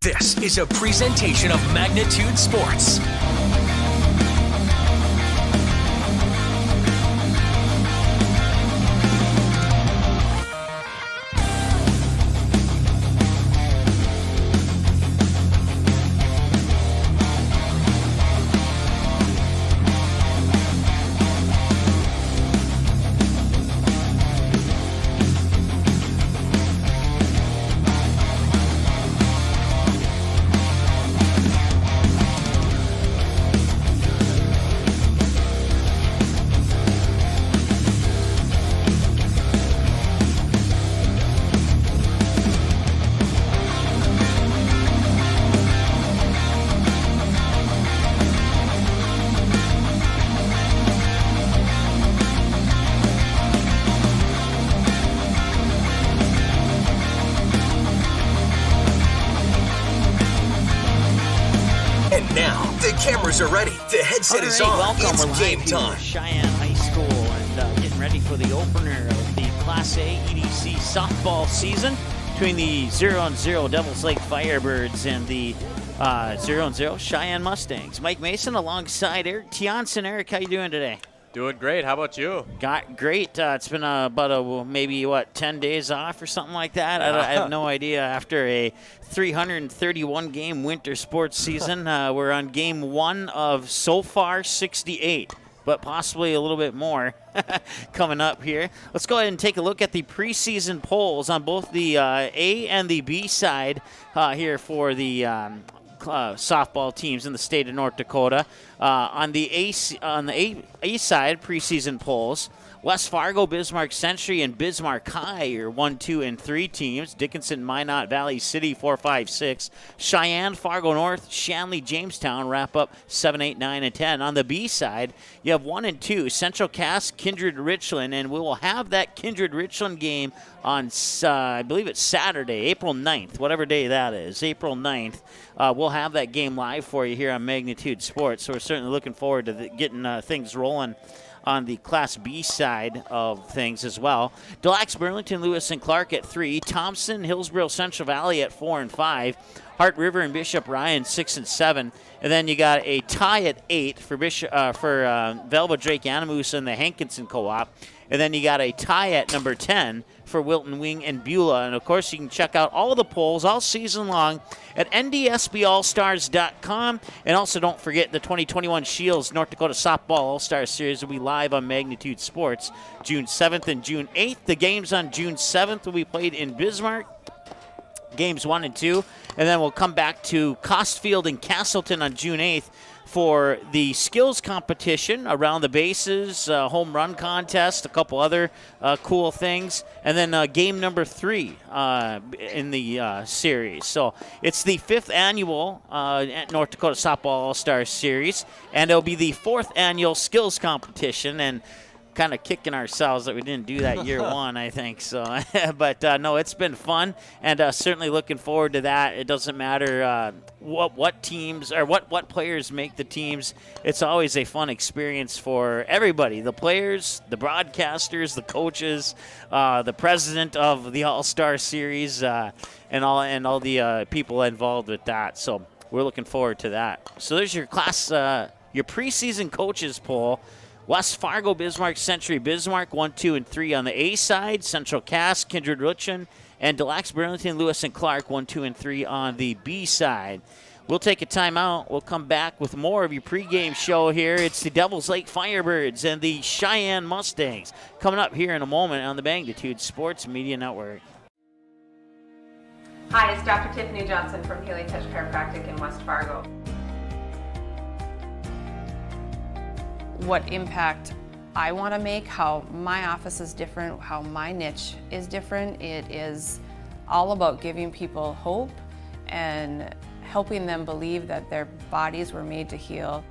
This is a presentation of Magnitude Sports. Cameras are ready. The headset is on. Welcome. It's game time. Cheyenne High School and getting ready for the opener of the Class A EDC softball season between the 0-0 Devils Lake Firebirds and the 0-0 Sheyenne Mustangs. Mike Mason alongside Eric Tianson. Eric, how you doing today? Doing great. How about you? Great. It's been about maybe 10 days off or something like that. I have no idea. After a 331 game winter sports season, we're on game 1 of so far 68, but possibly a little bit more coming up here. Let's go ahead and take a look at the preseason polls on both the A and the B side here for the softball teams in the state of North Dakota. On the A side, preseason polls, West Fargo, Bismarck Century, and Bismarck High are 1, 2, and 3 teams. Dickinson, Minot, Valley City, 4, 5, 6. Cheyenne, Fargo North, Shanley, Jamestown wrap up 7, 8, 9, and 10. On the B side, you have 1 and 2, Central Cass, Kindred, Richland, and we will have that Kindred Richland game on, I believe it's Saturday, April 9th, whatever day that is, April 9th. We'll have that game live for you here on Magnitude Sports, so we're certainly looking forward to getting things rolling on the Class B side of things as well. Des Lacs, Burlington, Lewis, and Clark at 3. Thompson, Hillsborough, Central Valley at 4 and 5. Hart River and Bishop Ryan 6 and 7. And then you got a tie at 8 for Velva Drake Animus and the Hankinson Co-op. And then you got a tie at number 10 for Wilton Wing and Beulah. And, of course, you can check out all of the polls all season long at ndsballstars.com. And also don't forget the 2021 Shields North Dakota Softball All-Star Series will be live on Magnitude Sports June 7th and June 8th. The games on June 7th will be played in Bismarck, games 1 and 2. And then we'll come back to Costfield and Castleton on June 8th for the skills competition around the bases, home run contest, a couple other cool things, and then game number 3 in the series. So it's the 5th annual North Dakota Softball All-Star Series, and it'll be the 4th annual skills competition, and kind of kicking ourselves that we didn't do that year 1, I think. So, but no, it's been fun, and certainly looking forward to that. It doesn't matter what teams or what players make the teams. It's always a fun experience for everybody: the players, the broadcasters, the coaches, the president of the All-Star Series, and all the people involved with that. So we're looking forward to that. So there's your your preseason coaches poll. West Fargo, Bismarck Century, Bismarck, 1, 2, and 3 on the A side. Central Cass, Kindred Richland, and Des Lacs, Burlington, Lewis, and Clark, 1, 2, and 3 on the B side. We'll take a timeout. We'll come back with more of your pregame show here. It's the Devils Lake Firebirds and the Cheyenne Mustangs coming up here in a moment on the Magnitude Sports Media Network. Hi, it's Dr. Tiffany Johnson from Healing Touch Chiropractic in West Fargo. What impact I want to make, how my office is different, how my niche is different. It is all about giving people hope and helping them believe that their bodies were made to heal.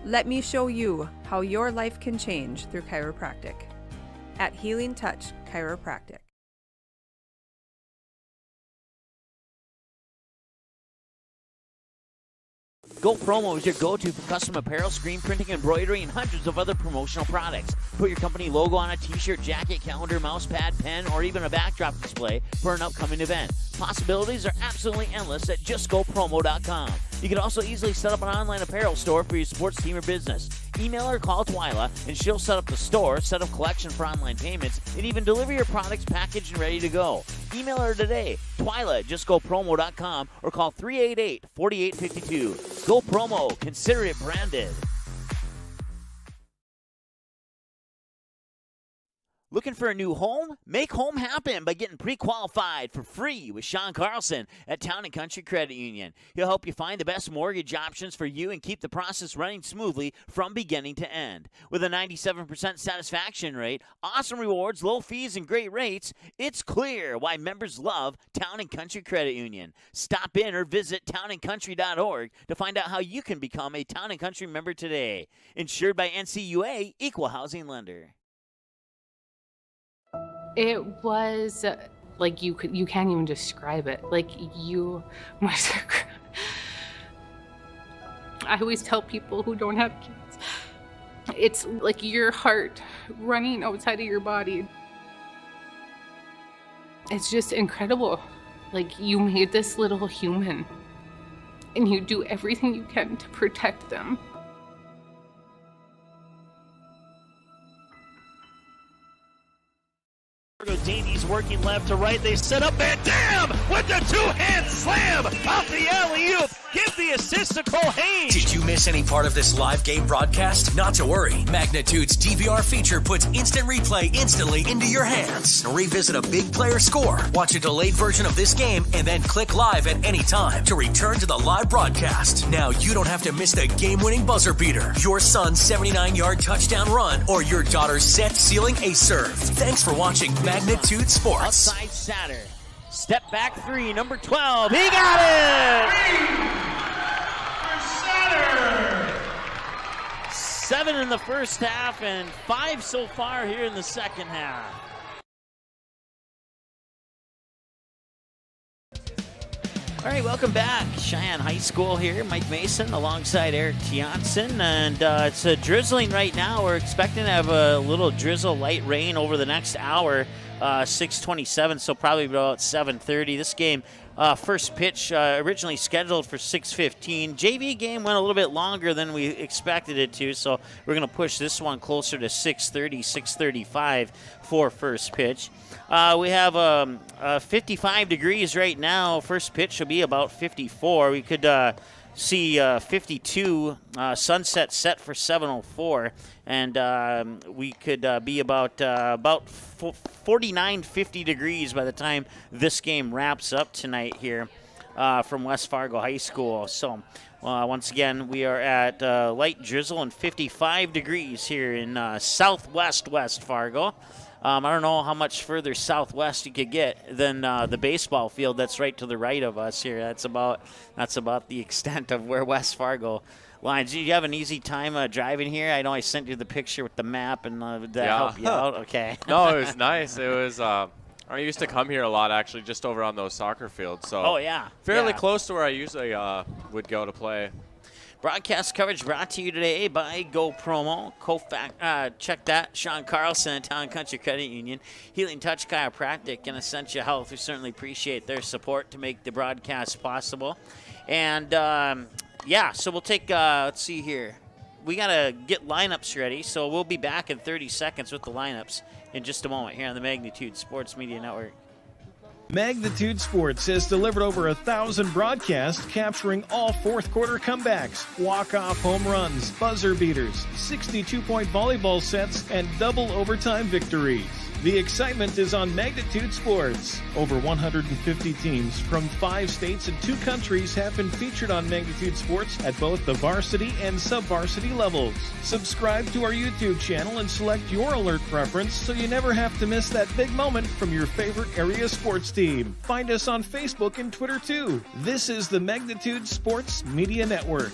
Let me show you how your life can change through chiropractic at Healing Touch Chiropractic. Go Promo is your go-to for custom apparel, screen printing, embroidery, and hundreds of other promotional products. Put your company logo on a t-shirt, jacket, calendar, mouse pad, pen, or even a backdrop display for an upcoming event. Possibilities are absolutely endless at justgopromo.com. You can also easily set up an online apparel store for your sports team or business. Email or call Twyla, and she'll set up the store, set up collection for online payments, and even deliver your products packaged and ready to go. Email her today, Twyla at justgopromo.com, or call 388-4852. Go Promo. Consider it branded. Looking for a new home? Make home happen by getting pre-qualified for free with Sean Carlson at Town & Country Credit Union. He'll help you find the best mortgage options for you and keep the process running smoothly from beginning to end. With a 97% satisfaction rate, awesome rewards, low fees, and great rates, it's clear why members love Town & Country Credit Union. Stop in or visit townandcountry.org to find out how you can become a Town & Country member today. Insured by NCUA, Equal Housing Lender. It was like you can't even describe it. Like I always tell people who don't have kids, it's like your heart running outside of your body. It's just incredible. Like, you made this little human and you do everything you can to protect them. Davies working left to right. They set up Van Dam with the two-hand slam off the alley-oop. Give the assist to Cole Haynes. Did you miss any part of this live game broadcast? Not to worry. Magnitude's DVR feature puts instant replay instantly into your hands. Revisit a big player score, watch a delayed version of this game, and then click live at any time to return to the live broadcast. Now you don't have to miss the game-winning buzzer beater, your son's 79-yard touchdown run, or your daughter's set-sealing ace serve. Thanks for watching Magnitude Sports. Outside Satter. Step back three, number 12. He got it! 7 in the first half and 5 so far here in the second half. All right, welcome back. Cheyenne High School here. Mike Mason alongside Eric Tianson. And it's drizzling right now. We're expecting to have a little drizzle, light rain over the next hour. 6:27, so probably about 7:30. This game, first pitch originally scheduled for 6:15. JV game went a little bit longer than we expected it to, so we're going to push this one closer to 6:30, 6:35 for first pitch. We have 55 degrees right now. First pitch will be about 54. We could see 52 sunset set for 7:04, and we could be about 49, 50 degrees by the time this game wraps up tonight here from West Fargo High School. So once again, we are at light drizzle and 55 degrees here in southwest West Fargo. I don't know how much further southwest you could get than the baseball field that's right to the right of us here. That's about the extent of where West Fargo lies. Did you have an easy time driving here? I know I sent you the picture with the map, and did that help you out? Okay. No, it was nice. It was. I used to come here a lot, actually, just over on those soccer fields. So fairly close to where I usually would go to play. Broadcast coverage brought to you today by Go Promo. Check that. Sean Carlson at Town Country Credit Union. Healing Touch Chiropractic and Essentia Health. We certainly appreciate their support to make the broadcast possible. And, so we'll take, let's see here. We got to get lineups ready, so we'll be back in 30 seconds with the lineups in just a moment here on the Magnitude Sports Media Network. Magnitude Sports has delivered over 1,000 broadcasts capturing all fourth quarter comebacks, walk-off home runs, buzzer beaters, 62-point volleyball sets, and double overtime victories. The excitement is on Magnitude Sports. Over 150 teams from 5 states and 2 countries have been featured on Magnitude Sports at both the varsity and sub-varsity levels. Subscribe to our YouTube channel and select your alert preference so you never have to miss that big moment from your favorite area sports team. Find us on Facebook and Twitter too. This is the Magnitude Sports Media Network.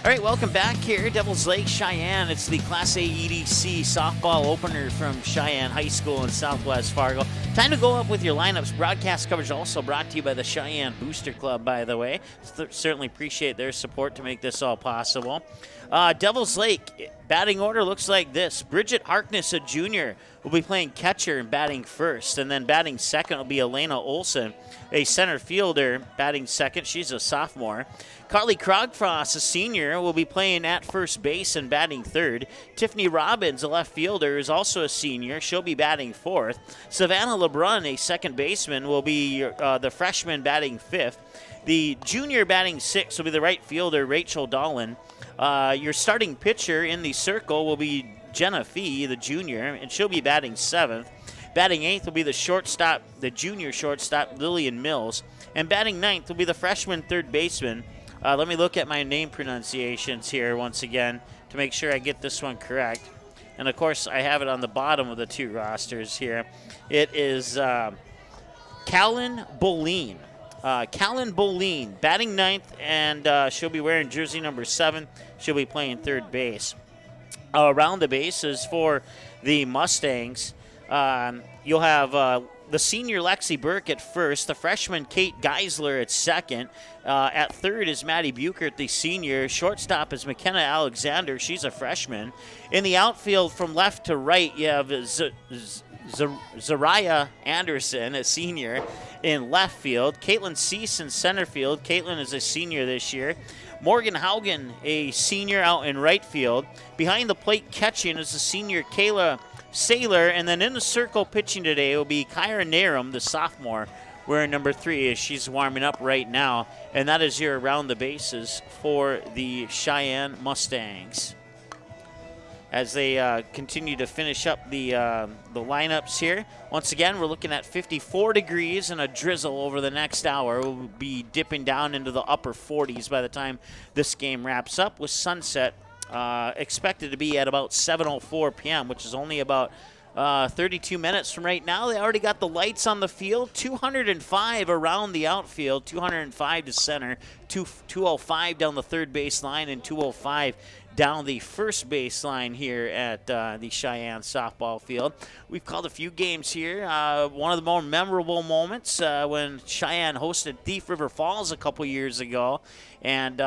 All right, welcome back here, Devils Lake, Cheyenne. It's the Class A EDC softball opener from Cheyenne High School in Southwest Fargo. Time to go up with your lineups. Broadcast coverage also brought to you by the Cheyenne Booster Club, by the way. Certainly appreciate their support to make this all possible. Devils Lake, batting order looks like this. Bridget Harkness, a junior, will be playing catcher and batting first. And then batting second will be Elena Olson, a center fielder, batting second. She's a sophomore. Carly Krogfrost, a senior, will be playing at first base and batting third. Tiffany Robbins, a left fielder, is also a senior. She'll be batting fourth. Savannah LeBrun, a second baseman, will be the freshman batting fifth. The junior batting sixth will be the right fielder, Rachel Dolan. Your starting pitcher in the circle will be Jenna Fee, the junior, and she'll be batting seventh. Batting eighth will be the shortstop, the junior shortstop, Lillian Mills. And batting ninth will be the freshman third baseman. Let me look at my name pronunciations here once again to make sure I get this one correct. And, of course, I have it on the bottom of the two rosters here. It is Callan Boleen. Callan Boleen, batting ninth, and she'll be wearing jersey number 7. She'll be playing third base. Around the bases for the Mustangs, you'll have the senior Lexi Burke at first, the freshman Kate Geisler at second. At third is Maddie Buchert, the senior. Shortstop is McKenna Alexander. She's a freshman. In the outfield from left to right, you have Zariah Anderson, a senior, in left field. Caitlin Cease in center field. Caitlin is a senior this year. Morgan Haugen, a senior, out in right field. Behind the plate catching is the senior Kayla Saylor, and then in the circle pitching today will be Kyra Narum, the sophomore, wearing number 3 as she's warming up right now. And that is your around the bases for the Cheyenne Mustangs. As they continue to finish up the lineups here. Once again, we're looking at 54 degrees and a drizzle over the next hour. We'll be dipping down into the upper 40s by the time this game wraps up, with sunset expected to be at about 7:04 p.m., which is only about 32 minutes from right now. They already got the lights on the field, 205 around the outfield, 205 to center, 205 down the third base line, and 205 down the first base line here at the Cheyenne softball field. We've called a few games here. One of the more memorable moments when Cheyenne hosted Thief River Falls a couple years ago, and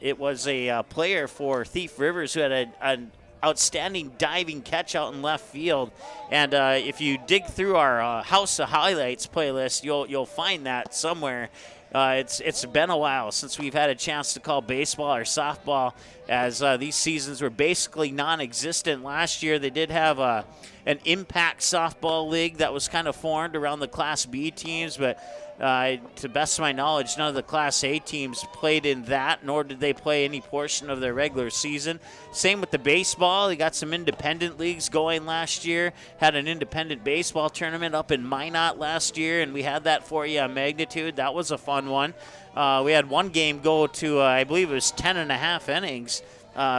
it was a player for Thief Rivers who had an outstanding diving catch out in left field. And if you dig through our House of Highlights playlist, you'll find that somewhere. It's been a while since we've had a chance to call baseball or softball, as these seasons were basically non-existent. Last year they did have an impact softball league that was kind of formed around the Class B teams, but to the best of my knowledge, none of the Class A teams played in that, nor did they play any portion of their regular season. Same with the baseball. They got some independent leagues going last year, had an independent baseball tournament up in Minot last year, and we had that for you on Magnitude. That was a fun one. We had one game go to, I believe it was 10.5 innings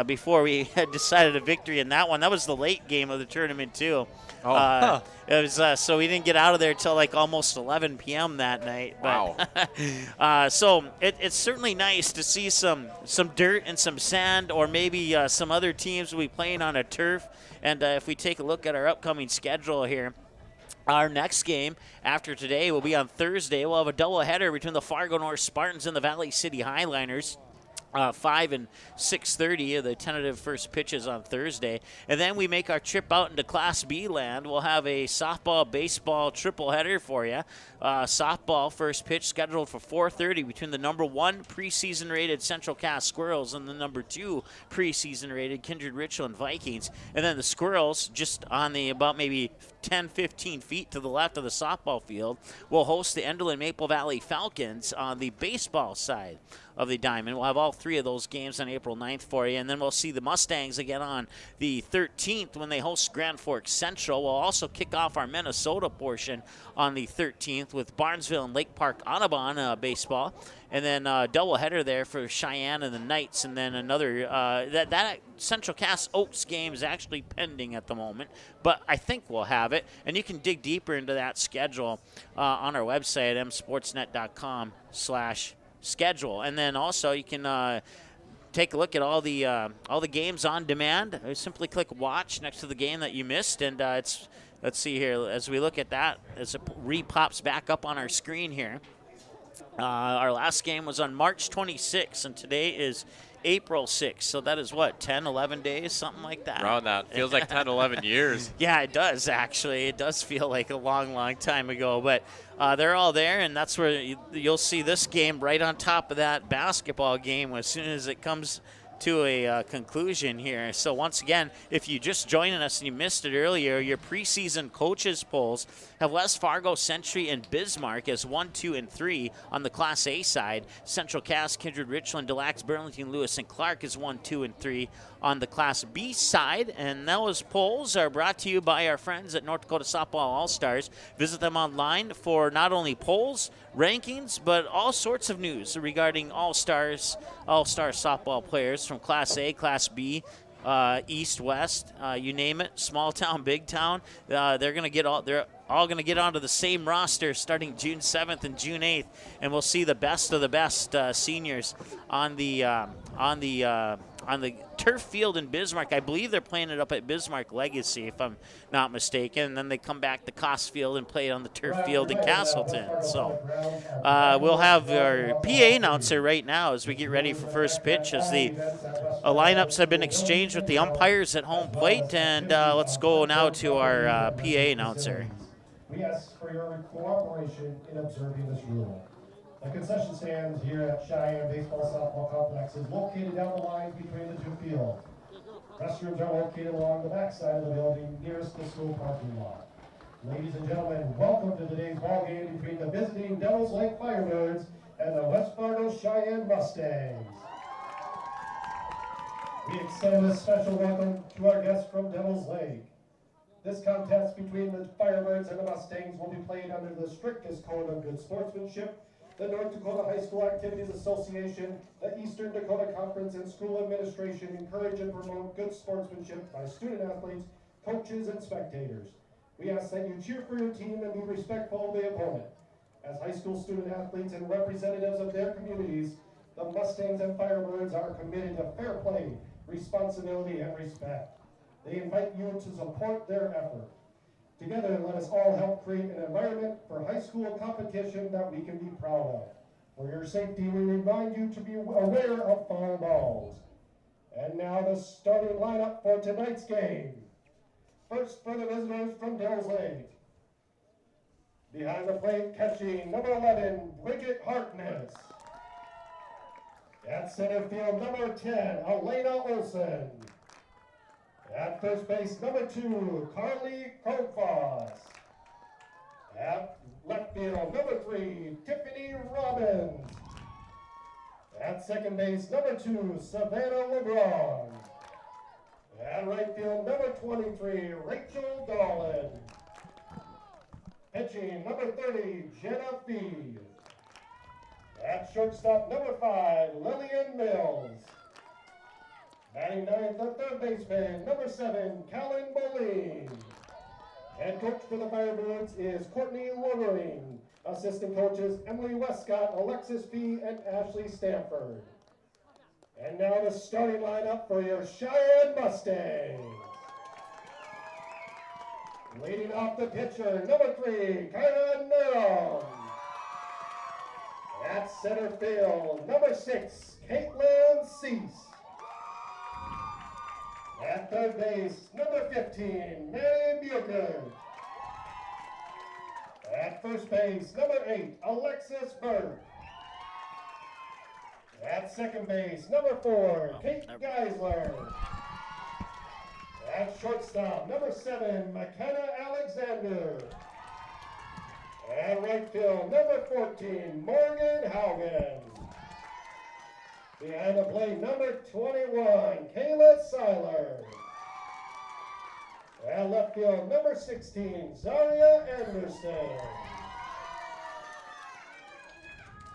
before we had decided a victory in that one. That was the late game of the tournament, too. It was so we didn't get out of there till like almost 11 p.m. that night. But, wow. So it's certainly nice to see some dirt and some sand, or maybe some other teams will be playing on a turf. And if we take a look at our upcoming schedule here, our next game after today will be on Thursday. We'll have a doubleheader between the Fargo North Spartans and the Valley City Highliners. 5 and 6:30 are the tentative first pitches on Thursday. And then we make our trip out into Class B land. We'll have a softball, baseball triple header for you. Softball first pitch scheduled for 4:30 between the number 1 preseason rated Central Cass Squirrels and the number 2 preseason rated Kindred Richland Vikings. And then the Squirrels, just on the about maybe 10-15 feet to the left of the softball field, will host the Enderlin Maple Valley Falcons on the baseball side of the diamond. We'll have all 3 of those games on April 9th for you, and then we'll see the Mustangs again on the 13th when they host Grand Forks Central. We'll also kick off our Minnesota portion on the 13th with Barnesville and Lake Park Audubon baseball, and then doubleheader there for Cheyenne and the Knights, and then another that Central Cass Oaks game is actually pending at the moment, but I think we'll have it, and you can dig deeper into that schedule on our website at msportsnet.com/schedule. And then also you can take a look at all the games on demand. Simply click watch next to the game that you missed, and let's see here as we look at that as it re-pops back up on our screen here. Our last game was on March 26th, and today is April 6th. So that is what, 10, 11 days, something like that? Around that. Feels like 10, 11 years. Yeah, it does, actually. It does feel like a long, long time ago. But they're all there, and that's where you'll see this game right on top of that basketball game as soon as it comes to a conclusion here. So once again, if you just joining us and you missed it earlier, your preseason coaches polls have West Fargo, Century, and Bismarck as 1, 2, and 3 on the Class A side. Central Cass, Kindred, Richland, Des Lacs, Burlington, Lewis, and Clark is 1, 2, and 3 on the Class B side. And those polls are brought to you by our friends at North Dakota Softball All-Stars. Visit them online for not only polls, rankings, but all sorts of news regarding All-Star softball players from Class A, Class B, East, West, you name it, small town, big town. They're all going to get onto the same roster starting June 7th and June 8th, and we'll see the best of the best seniors on the turf field in Bismarck. I believe they're playing it up at Bismarck Legacy, if I'm not mistaken. And then they come back to Cost Field and play it on the turf field in Castleton. So we'll have our PA announcer right now as we get ready for first pitch, as the lineups have been exchanged with the umpires at home plate. And let's go now to our PA announcer. We ask for your cooperation in observing this rule. The concession stand here at Sheyenne Baseball Softball Complex is located down the line between the two fields. Restrooms are located along the back side of the building nearest the school parking lot. Ladies and gentlemen, welcome to today's ball game between the visiting Devils Lake Firebirds and the West Fargo Sheyenne Mustangs. We extend a special welcome to our guests from Devils Lake. This contest between the Firebirds and the Mustangs will be played under the strictest code of good sportsmanship. The North Dakota High School Activities Association, the Eastern Dakota Conference, and school administration encourage and promote good sportsmanship by student athletes, coaches, and spectators. We ask that you cheer for your team and be respectful of the opponent. As high school student athletes and representatives of their communities, the Mustangs and Firebirds are committed to fair play, responsibility, and respect. They invite you to support their effort. Together, let us all help create an environment for high school competition that we can be proud of. For your safety, we remind you to be aware of foul balls. And now the starting lineup for tonight's game. First for the visitors from Devils Lake. Behind the plate, catching number 11, Bridget Harkness. At center field, number 10, Elena Olson. At first base, number 2, Carly Krogfoss. At left field, number 3, Tiffany Robbins. At second base, number 2, Savannah LeBron. At right field, number 23, Rachel Dolan. Pitching, number 30, Jenna Fee. At shortstop, number 5, Lillian Mills. Batting ninth, the third baseman, number 7, Callan Boleen. Head coach for the Firebirds is Courtney Lorering. Assistant coaches Emily Westcott, Alexis Fee, and Ashley Stanford. And now the starting lineup for your Sheyenne Mustangs. Leading off the pitcher, number 3, Kyra Nerum. At center field, number 6, Caitlin Cease. At third base, number 15, Mary Bucher. At first base, number 8, Alexis Burke. At second base, number 4, Kate Geisler. At shortstop, number 7, McKenna Alexander. At right field, number 14, Morgan Haugen. Behind the plate, number 21, Kayla Seiler. At left field, number 16, Zaria Anderson.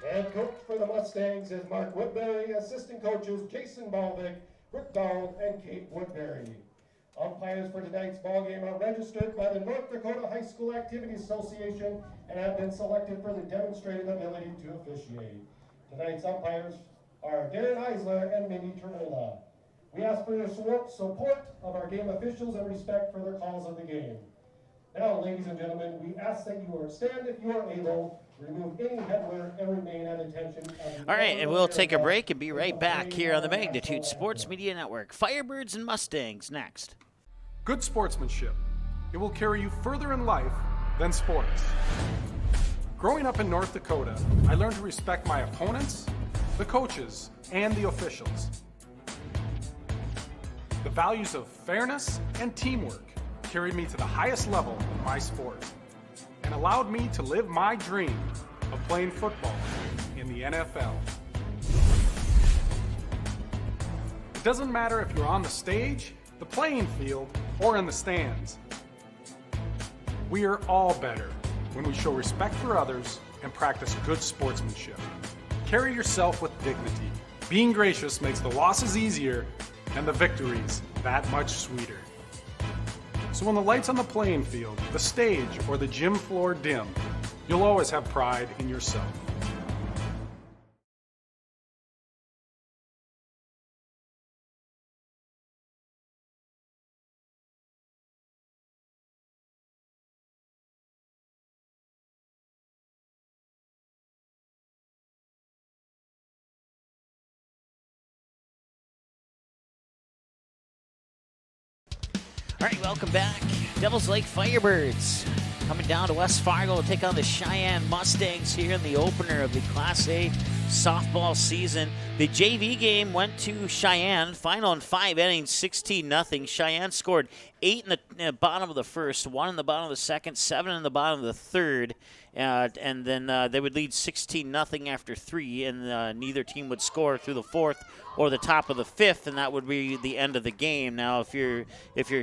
Head coach for the Mustangs is Mark Woodbury. Assistant coaches Jason Balvick, Rick Dahl, and Kate Woodbury. Umpires for tonight's ballgame are registered by the North Dakota High School Activities Association and have been selected for their demonstrated ability to officiate. Tonight's umpires are Darren Eisler and Mindy Termola. We ask for your support of our game officials and respect for their calls of the game. Now, ladies and gentlemen, we ask that you stand if you are able, remove any headwear, and remain at attention. All right, and we'll take a break and be right back here on the Magnitude Sports Media Network. Firebirds and Mustangs next. Good sportsmanship. It will carry you further in life than sports. Growing up in North Dakota, I learned to respect my opponents, the coaches, and the officials. The values of fairness and teamwork carried me to the highest level in my sport and allowed me to live my dream of playing football in the NFL. It doesn't matter if you're on the stage, the playing field, or in the stands. We are all better when we show respect for others and practice good sportsmanship. Carry yourself with dignity. Being gracious makes the losses easier and the victories that much sweeter. So when the lights on the playing field, the stage, or the gym floor dim, you'll always have pride in yourself. All right, welcome back. Devils Lake Firebirds coming down to West Fargo to take on the Sheyenne Mustangs here in the opener of the Class A softball season. The JV game went to Cheyenne, final in 5 innings, 16-0. Cheyenne scored 8 in the bottom of the first, 1 in the bottom of the second, 7 in the bottom of the third, and then they would lead 16-0 after 3, and neither team would score through the fourth or the top of the fifth, and that would be the end of the game. Now, if you're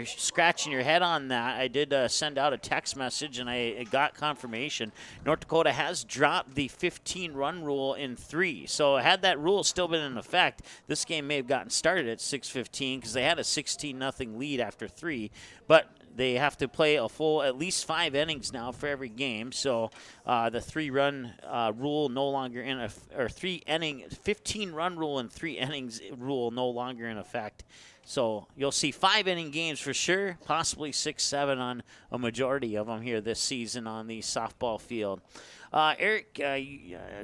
scratching your head on that, I did send out a text message, and I got confirmation. North Dakota has dropped the 15-run rule in 3. So had that rule still been in effect, this game may have gotten started at 6:15 because they had a 16-0 lead after 3. But they have to play a full at least 5 innings now for every game. So the 3-run rule no longer in or 15-run rule and 3 innings rule no longer in effect. So you'll see 5-inning games for sure, possibly 6-7 on a majority of them here this season on the softball field. Eric,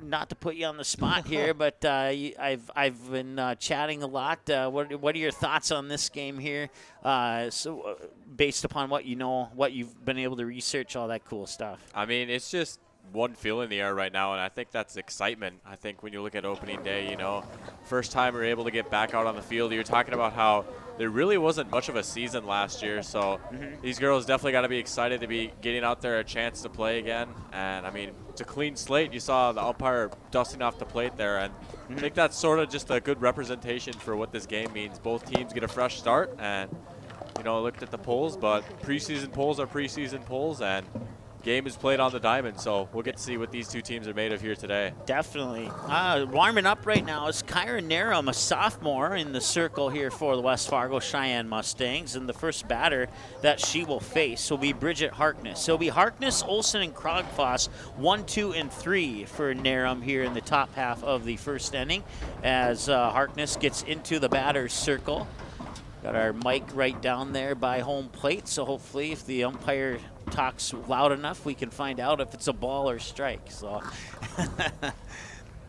not to put you on the spot here, but I've been chatting a lot. What are your thoughts on this game here? Based upon what you know, what you've been able to research, all that cool stuff. I mean, it's just one feel in the air right now, and I think that's excitement. I think when you look at opening day, first time we're able to get back out on the field, you're talking about how there really wasn't much of a season last year, so these girls definitely got to be excited to be getting out there a chance to play again. And I mean, it's a clean slate. You saw the umpire dusting off the plate there, and I think that's sort of just a good representation for what this game means. Both teams get a fresh start, and looked at the polls, but preseason polls are preseason polls, and game is played on the diamond, so we'll get to see what these two teams are made of here today. Definitely. Warming up right now is Kyra Narum, a sophomore in the circle here for the West Fargo Cheyenne Mustangs, and the first batter that she will face will be Bridget Harkness. So it'll be Harkness, Olsen, and Krogfoss, 1, 2, and 3 for Narum here in the top half of the first inning as Harkness gets into the batter's circle. Got our mic right down there by home plate, so hopefully if the umpire talks loud enough, we can find out if it's a ball or strike. So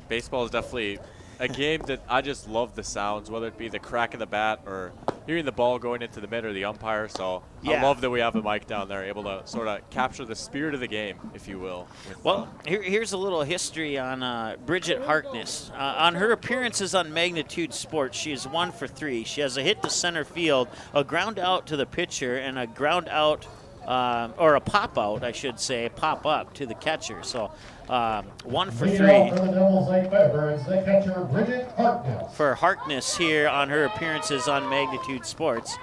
baseball is definitely a game that I just love the sounds, whether it be the crack of the bat or hearing the ball going into the mid or the umpire. So yeah. I love that we have a mic down there able to sort of capture the spirit of the game, if you will. Well, here's a little history on Bridget Harkness. On her appearances on Magnitude Sports, she is 1 for 3. She has a hit to center field, a ground out to the pitcher, and a ground out or a pop out, I should say, pop up to the catcher. So 1 for 3. For the Devils Lake Firebirds, the catcher Bridget Harkness. For Harkness here on her appearances on Magnitude Sports.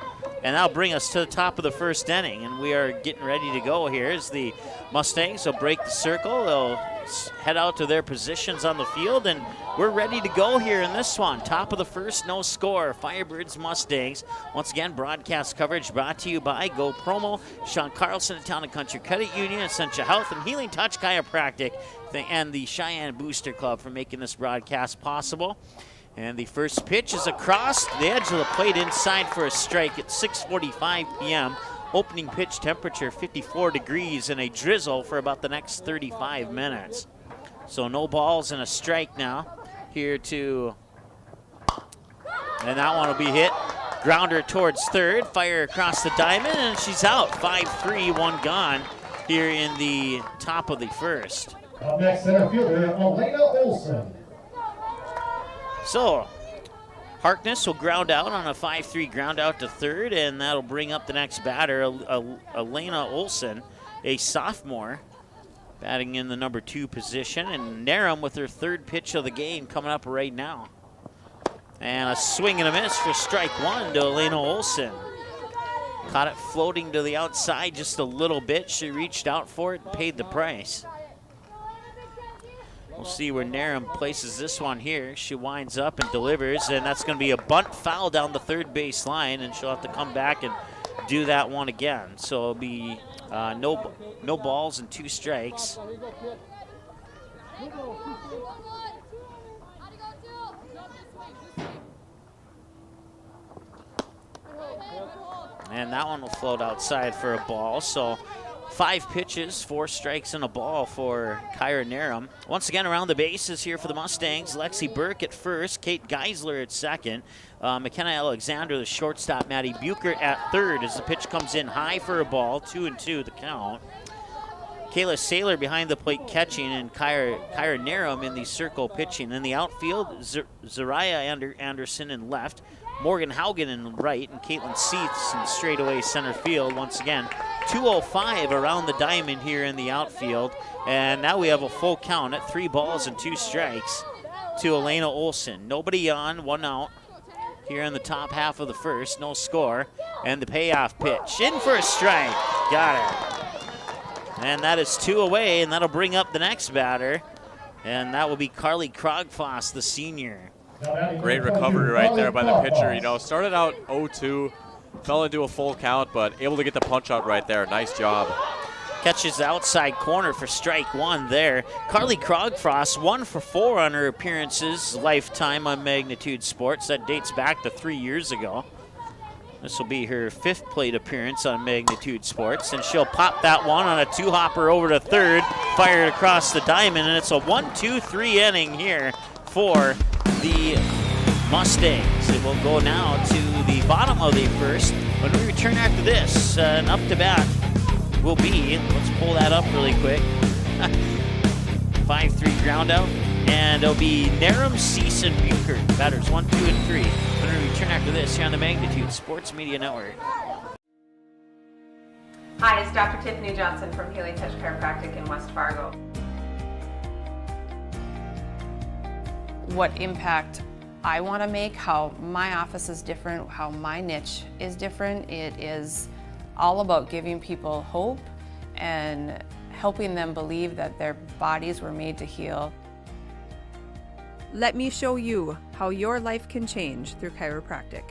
And that'll bring us to the top of the first inning, and we are getting ready to go here as the Mustangs will break the circle. They'll head out to their positions on the field, and we're ready to go here in this one. Top of the first, no score. Firebirds Mustangs. Once again, broadcast coverage brought to you by Go Promo, Sean Carlson at Town and Country Credit Union, Essentia Health, and Healing Touch Chiropractic, and the Cheyenne Booster Club for making this broadcast possible. And the first pitch is across the edge of the plate inside for a strike at 6:45 p.m. Opening pitch temperature 54 degrees and a drizzle for about the next 35 minutes. So no balls and a strike now here to, and that one will be hit. Grounder towards third, fire across the diamond, and she's out. 5-3, one gone here in the top of the first. Up next, center fielder Elena Olsen. So Harkness will ground out on a 5-3 ground out to third, and that'll bring up the next batter, Elena Olsen, a sophomore, batting in the number 2 position, and Narum with her third pitch of the game coming up right now. And a swing and a miss for strike one to Elena Olsen. Caught it floating to the outside just a little bit. She reached out for it and paid the price. We'll see where Narum places this one here. She winds up and delivers, and that's going to be a bunt foul down the third base line, and she'll have to come back and do that one again. So it'll be no balls and 2 strikes. And that one will float outside for a ball. So 5 pitches, 4 strikes and a ball for Kyra Narum. Once again, around the bases here for the Mustangs. Lexi Burke at first, Kate Geisler at second, McKenna Alexander, the shortstop, Maddie Bucher at third as the pitch comes in high for a ball, 2-2 the count. Kayla Saylor behind the plate catching, and Kyra Narum in the circle pitching. In the outfield, Zariah Anderson in left, Morgan Haugen in right, and Caitlin Seaths in straightaway center field. Once again, 2:05 around the diamond here in the outfield. And now we have a full count at 3 balls and 2 strikes to Elena Olsen. Nobody on, 1 out here in the top half of the first, no score. And the payoff pitch, in for a strike, got it. And that is 2 away, and that'll bring up the next batter. And that will be Carly Krogfoss, the senior. Great recovery right there by the pitcher. You know, started out 0-2, fell into a full count, but able to get the punch out right there. Nice job. Catches the outside corner for strike one there. Carly Krogfoss, 1 for 4 on her appearances lifetime on Magnitude Sports. That dates back to 3 years ago. This will be her 5th plate appearance on Magnitude Sports, and she'll pop that one on a 2-hopper over to third, fired across the diamond, and it's a 1-2-3 inning here for the Mustangs. It will go now to the bottom of the first. When we return after this, and up to bat will be, let's pull that up really quick, 5-3 ground out, and it'll be Narum, Cease, and Bucher. Batters 1, 2, and 3. When we return after this here on the Magnitude Sports Media Network. Hi, it's Dr. Tiffany Johnson from Healing Touch Chiropractic in West Fargo. What impact I want to make, how my office is different, how my niche is different. It is all about giving people hope and helping them believe that their bodies were made to heal. Let me show you how your life can change through chiropractic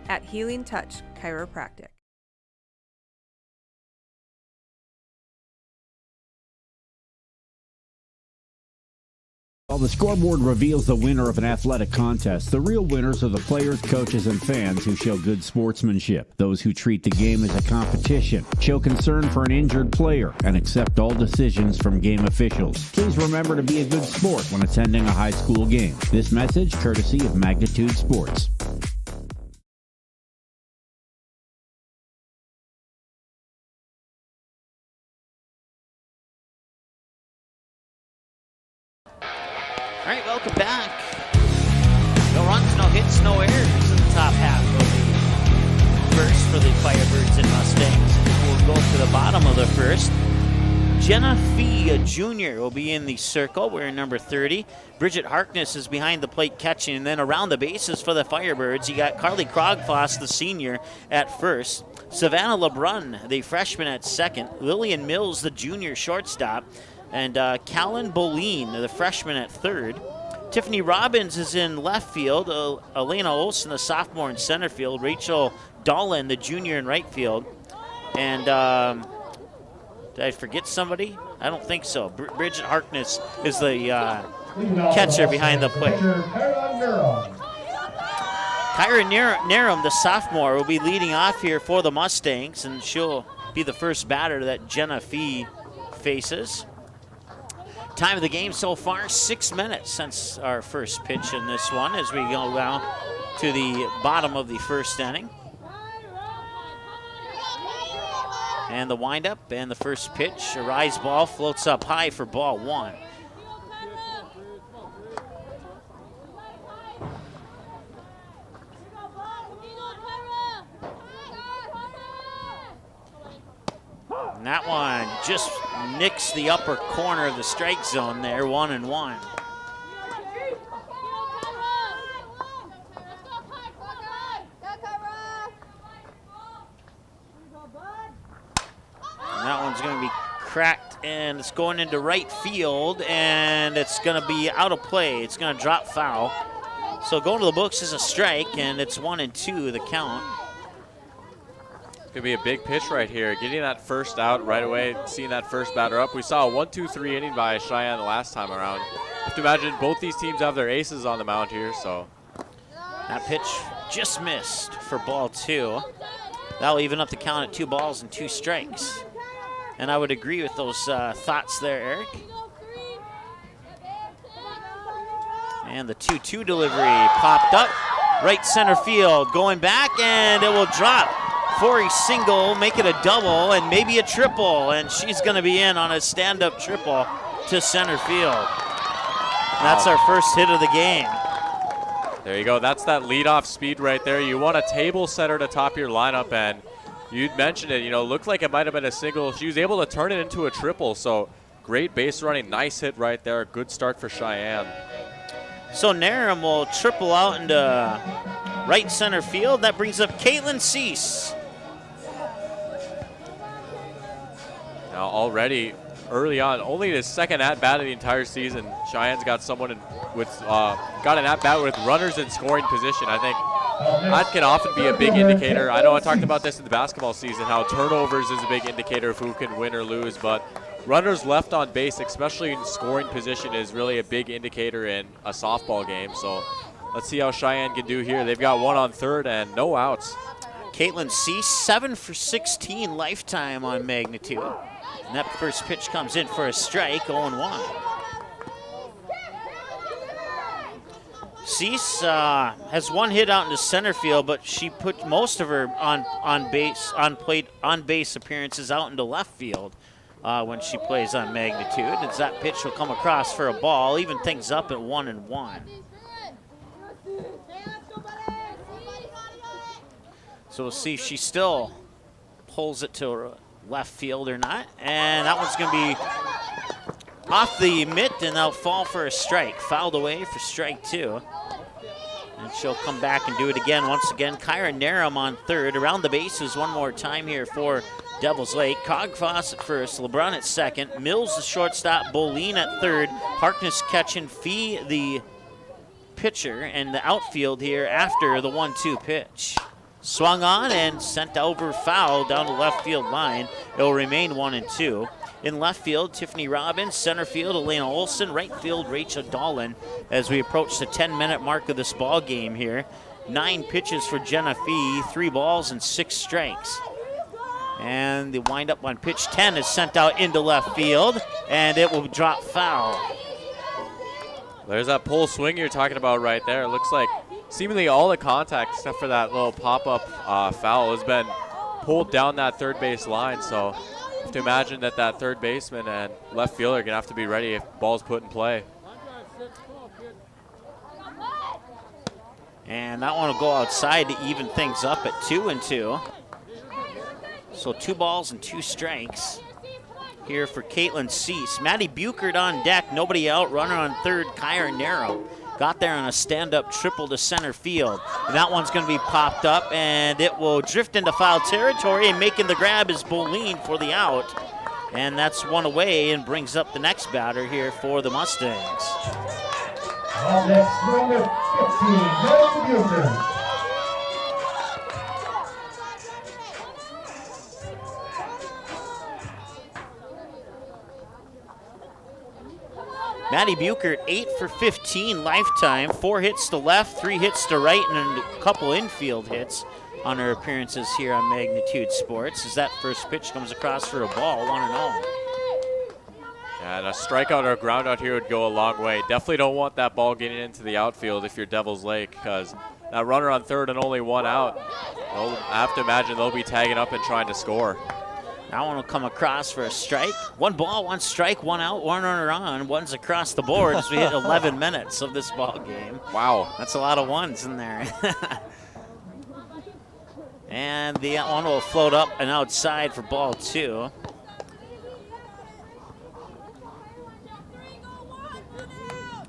at Healing Touch Chiropractic. While the scoreboard reveals the winner of an athletic contest, the real winners are the players, coaches, and fans who show good sportsmanship. Those who treat the game as a competition, show concern for an injured player, and accept all decisions from game officials. Please remember to be a good sport when attending a high school game. This message courtesy of Magnitude Sports. All right, welcome back. No runs, no hits, no errors in the top half of the first for the Firebirds and Mustangs. We'll go to the bottom of the first. Jenna Fee, a junior, will be in the circle. We're in number 30. Bridget Harkness is behind the plate catching. And then around the bases for the Firebirds, you got Carly Krogfoss, the senior, at first. Savannah LeBrun, the freshman, at second. Lillian Mills, the junior shortstop. And Callan Boleen, the freshman, at third. Tiffany Robbins is in left field. Elena Olsen, the sophomore, in center field. Rachel Dolan, the junior, in right field. And did I forget somebody? I don't think so. Bridget Harkness is the catcher behind the plate. Nero. Kyra Narum, the sophomore, will be leading off here for the Mustangs, and she'll be the first batter that Jenna Fee faces. Time of the game so far, 6 minutes since our first pitch in this one as we go down to the bottom of the first inning. And the windup and the first pitch, a rise ball floats up high for ball one. And that one just nicks the upper corner of the strike zone there, 1-1. And that one's going to be cracked, and it's going into right field, and it's going to be out of play. It's going to drop foul. So going to the books is a strike, and it's 1-2 the count. Could be a big pitch right here. Getting that first out right away, seeing that first batter up. We saw a 1-2-3 inning by Sheyenne the last time around. You have to imagine both these teams have their aces on the mound here, so. That pitch just missed for ball two. That'll even up the count at 2 balls and 2 strikes. And I would agree with those thoughts there, Eric. And the 2-2 delivery popped up. Right center field, going back, and it will drop for a single, make it a double, and maybe a triple. And she's going to be in on a stand-up triple to center field. And that's our first hit of the game. There you go. That's that leadoff speed right there. You want a table setter to top your lineup, and you'd mentioned it, looked like it might have been a single. She was able to turn it into a triple, so great base running, nice hit right there. Good start for Sheyenne. So Narum will triple out into right center field. That brings up Caitlin Cease. Now already early on, only his second at-bat of the entire season, Cheyenne's got someone got an at-bat with runners in scoring position. I think that can often be a big indicator. I know I talked about this in the basketball season, how turnovers is a big indicator of who can win or lose, but runners left on base, especially in scoring position, is really a big indicator in a softball game. So let's see how Sheyenne can do here. They've got one on third and no outs. Caitlin Cease, 7 for 16 lifetime on magnitude. And that first pitch comes in for a strike, 0-1. Cease has one hit out into center field, but she put most of her on base appearances out into left field when she plays on magnitude. As that pitch will come across for a ball, even things up at 1-1. So we'll see if she still pulls it to left field or not. And that one's going to be off the mitt, and they'll fall for a strike. Fouled away for strike 2. And she'll come back and do it again. Once again, Kyra Narum on third. Around the bases one more time here for Devils Lake. Cogfoss at first, LeBron at second, Mills the shortstop, Boleen at third, Harkness catching, Fee the pitcher, and the outfield here after the 1-2 pitch. Swung on and sent over foul down the left field line. It will remain 1-2. In left field, Tiffany Robbins. Center field, Elena Olson. Right field, Rachel Dolan. As we approach the 10-minute mark of this ball game here. 9 pitches for Jenna Fee, 3 balls and 6 strikes. And the windup on pitch 10 is sent out into left field, and it will drop foul. There's that pull swing you're talking about right there. It looks like seemingly all the contact, except for that little pop-up foul, has been pulled down that third base line. So you have to imagine that third baseman and left fielder are going to have to be ready if ball's put in play. And that one will go outside to even things up at 2-2. So 2 balls and 2 strikes here for Caitlin Cease. Maddie Buchert on deck, nobody out. Runner on third, Kyra Narum. Got there on a stand-up triple to center field. And that one's going to be popped up, and it will drift into foul territory, and making the grab is Boleen for the out. And that's one away and brings up the next batter here for the Mustangs. On next, number 15, Maddie Buchert. Maddie Buchert, 8 for 15 lifetime, 4 hits to left, 3 hits to right, and a couple infield hits on her appearances here on Magnitude Sports. As that first pitch comes across for a ball, 1-0. And a strikeout or a ground out here would go a long way. Definitely don't want that ball getting into the outfield if you're Devils Lake, because that runner on third and only 1 out, I have to imagine they'll be tagging up and trying to score. That one will come across for a strike. 1 ball, 1 strike, 1 out, 1 runner on. One's across the board as we hit 11 minutes of this ball game. Wow. That's a lot of ones in there. And the one will float up and outside for ball 2.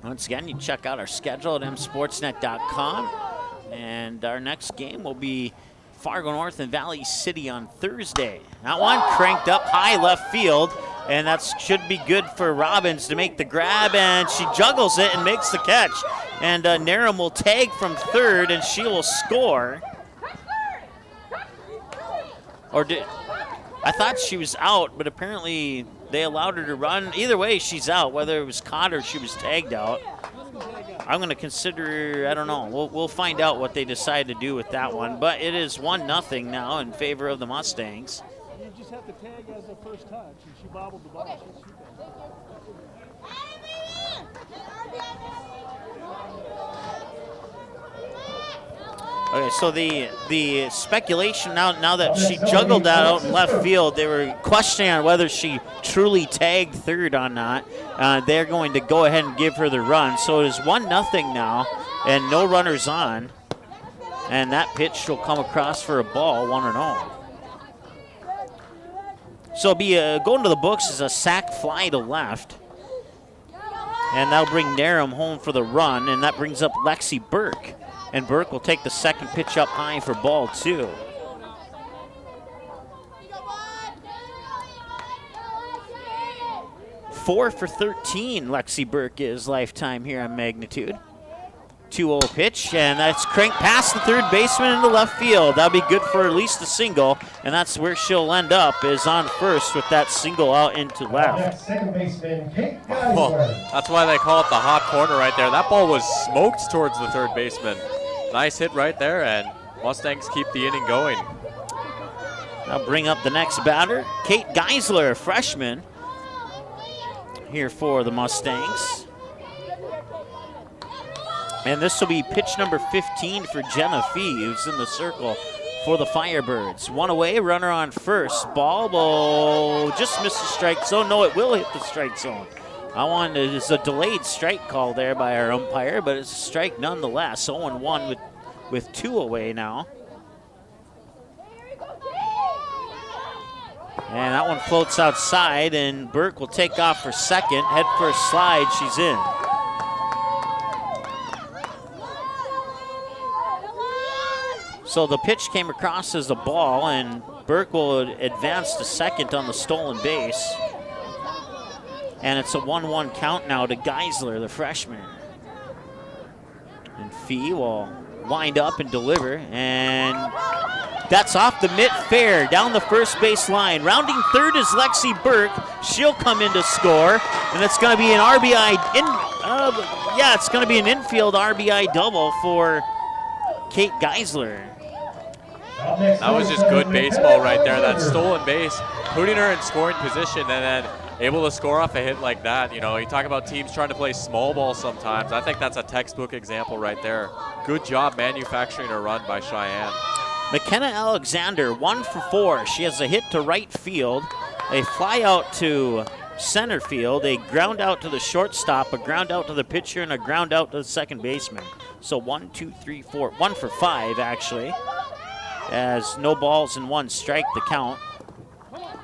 Once again, you check out our schedule at msportsnet.com. And our next game will be Fargo North and Valley City on Thursday. That one cranked up high left field, and that should be good for Robbins to make the grab, and she juggles it and makes the catch. And Narum will tag from third, and she will score. I thought she was out, but apparently they allowed her to run. Either way, she's out, whether it was caught or she was tagged out. I'm going to consider, I don't know. We'll find out what they decide to do with that one. But it is 1-0 now in favor of the Mustangs. You just have to tag as a first touch, and she bobbled the ball. Okay, so the speculation now that she juggled that out in left field, they were questioning on whether she truly tagged third or not. They're going to go ahead and give her the run. So it is 1-0 now, and no runners on. And that pitch will come across for a ball, 1-0. So it'll be going to the books as a sac fly to left. And that'll bring Narum home for the run, and that brings up Lexi Burke. And Burke will take the second pitch up high for ball 2. Four for 13, Lexi Burke is lifetime here on Magnitude. 2-0 pitch, and that's cranked past the third baseman into left field. That'll be good for at least a single, and that's where she'll end up, is on first with that single out into left. Second baseman, Kate Oh, that's why they call it the hot corner right there. That ball was smoked towards the third baseman. Nice hit right there, and Mustangs keep the inning going. I'll bring up the next batter, Kate Geisler, a freshman, here for the Mustangs. And this will be pitch number 15 for Jenna Fee, who's in the circle for the Firebirds. 1 away, runner on first. Ball will just miss the strike zone. No, it will hit the strike zone. That one is a delayed strike call there by our umpire, but it's a strike nonetheless. 0-1 with 2 away now. And that one floats outside, and Burke will take off for second. Head first slide, she's in. So the pitch came across as a ball, and Burke will advance to second on the stolen base. And it's a 1-1 count now to Geisler, the freshman. And Fee will wind up and deliver, and that's off the mitt fair, down the first base line. Rounding third is Lexi Burke. She'll come in to score, and it's going to be an RBI. It's going to be an infield RBI double for Kate Geisler. That was just good baseball right there. That stolen base, putting her in scoring position, and then able to score off a hit like that. You know, you talk about teams trying to play small ball sometimes. I think that's a textbook example right there. Good job manufacturing a run by Cheyenne. McKenna Alexander, 1 for 4. She has a hit to right field, a fly out to center field, a ground out to the shortstop, a ground out to the pitcher, and a ground out to the second baseman. So 1, 2, 3, 4, 1 for 5 actually, as no balls and 1 strike to count.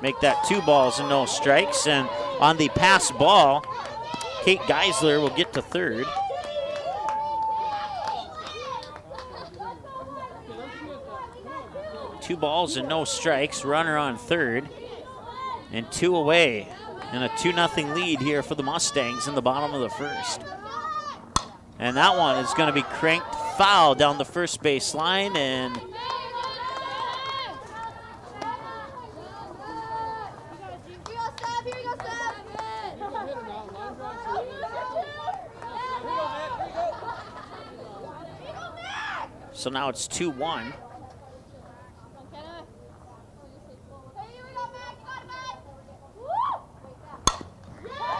Make that 2 balls and no strikes. And on the pass ball, Kate Geisler will get to third. Two balls and no strikes, runner on third, and 2 away. And a 2-0 lead here for the Mustangs in the bottom of the first. And that one is going to be cranked foul down the first base line, and So now it's 2-1.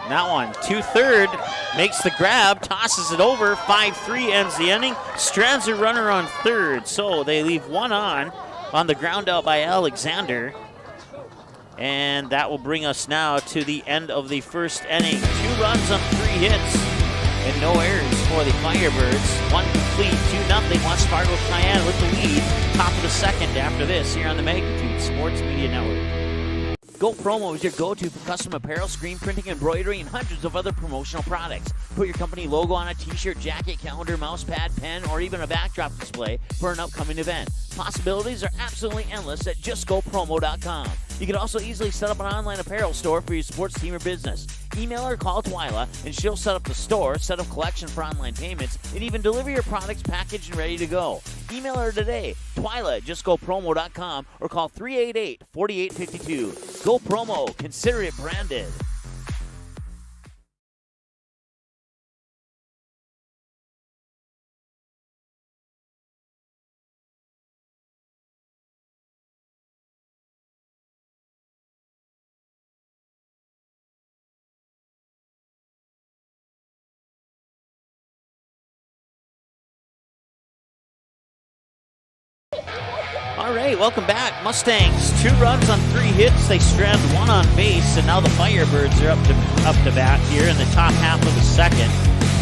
That one, 2-3, makes the grab, tosses it over, 5-3 ends the inning. Strands a runner on third, so they leave one on the ground out by Alexander. And that will bring us now to the end of the first inning. 2 runs on 3 hits and no errors for the Firebirds. 1 complete, 2-0. West Fargo Cheyenne with the lead. Top of the second after this here on the Magnitude Sports Media Network. Go Promo is your go-to for custom apparel, screen printing, embroidery, and hundreds of other promotional products. Put your company logo on a t-shirt, jacket, calendar, mouse pad, pen, or even a backdrop display for an upcoming event. Possibilities are absolutely endless at justgopromo.com. You can also easily set up an online apparel store for your sports team or business. Email or call Twyla, and she'll set up the store, set up collection for online payments, and even deliver your products packaged and ready to go. Email her today, Twyla at justgopromo.com, or call 388-4852. Go Promo. Consider it branded. All right, welcome back. Mustangs, 2 runs on 3 hits. They strand 1 on base, and now the Firebirds are up to bat here in the top half of the second.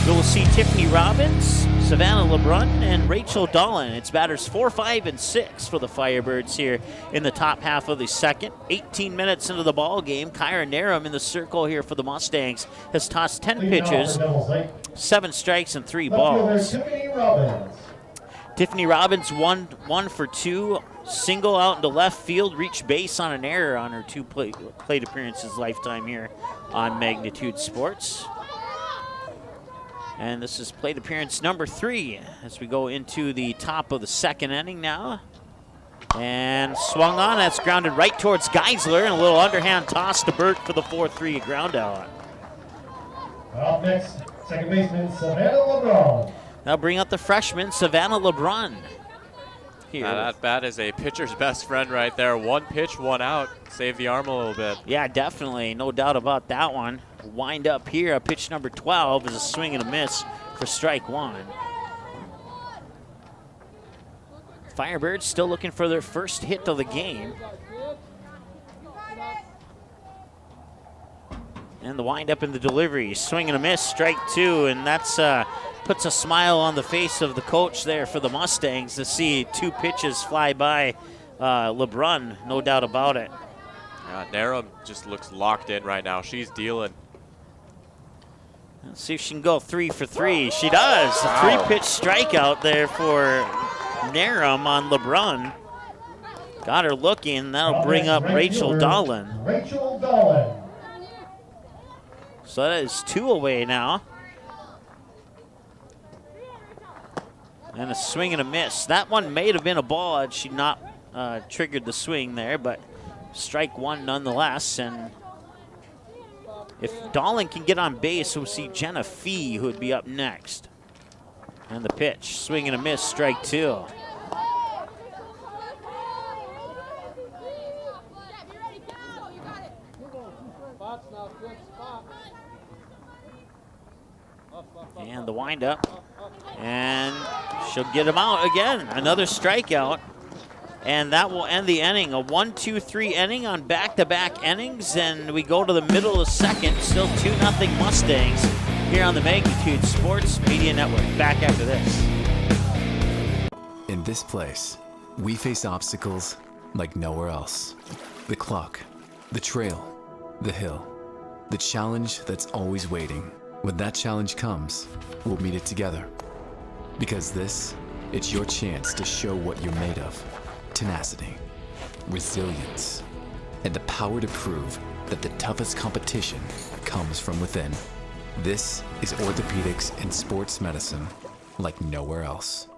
You'll see Tiffany Robbins, Savannah LeBrun, and Rachel Dolan. It's batters 4, 5, and 6 for the Firebirds here in the top half of the second. 18 minutes into the ball game, Kyra Narum in the circle here for the Mustangs has tossed 10 pitches, 7 strikes, and 3 balls. Tiffany Robbins, 1 for 2, single out into left field, reached base on an error on her 2 plate appearances lifetime here on Magnitude Sports. And this is plate appearance number 3 as we go into the top of the second inning now. And swung on, that's grounded right towards Geisler, and a little underhand toss to Burt for the 4-3 ground out. Up next, second baseman Savannah LeBron. Now bring up the freshman, Savannah LeBrun. Here. That bat is a pitcher's best friend right there. 1 pitch, 1 out. Save the arm a little bit. Yeah, definitely. No doubt about that one. Wind up here. Pitch number 12 is a swing and a miss for strike 1. Firebirds still looking for their first hit of the game. And the wind up in the delivery. Swing and a miss, strike 2, and that's puts a smile on the face of the coach there for the Mustangs to see 2 pitches fly by LeBrun, no doubt about it. Yeah, Narum just looks locked in right now. She's dealing. Let's see if she can go 3 for 3. She does. A 3-pitch strikeout there for Narum on LeBrun. Got her looking. That'll bring up Rachel Dolan. Rachel Dolan. So that is 2 away now. And a swing and a miss. That one may have been a ball had she not triggered the swing there, but strike 1 nonetheless. And if Dolan can get on base, we'll see Jenna Fee, who would be up next. And the pitch, swing and a miss, strike 2. And the windup. And she'll get him out again. Another strikeout. And that will end the inning. A 1-2-3 inning on back-to-back innings. And we go to the middle of the second. Still 2-0 Mustangs here on the Magnitude Sports Media Network. Back after this. In this place, we face obstacles like nowhere else. The clock, the trail, the hill. The challenge that's always waiting. When that challenge comes, we'll meet it together. Because this, it's your chance to show what you're made of. Tenacity, resilience, and the power to prove that the toughest competition comes from within. This is orthopedics and sports medicine like nowhere else.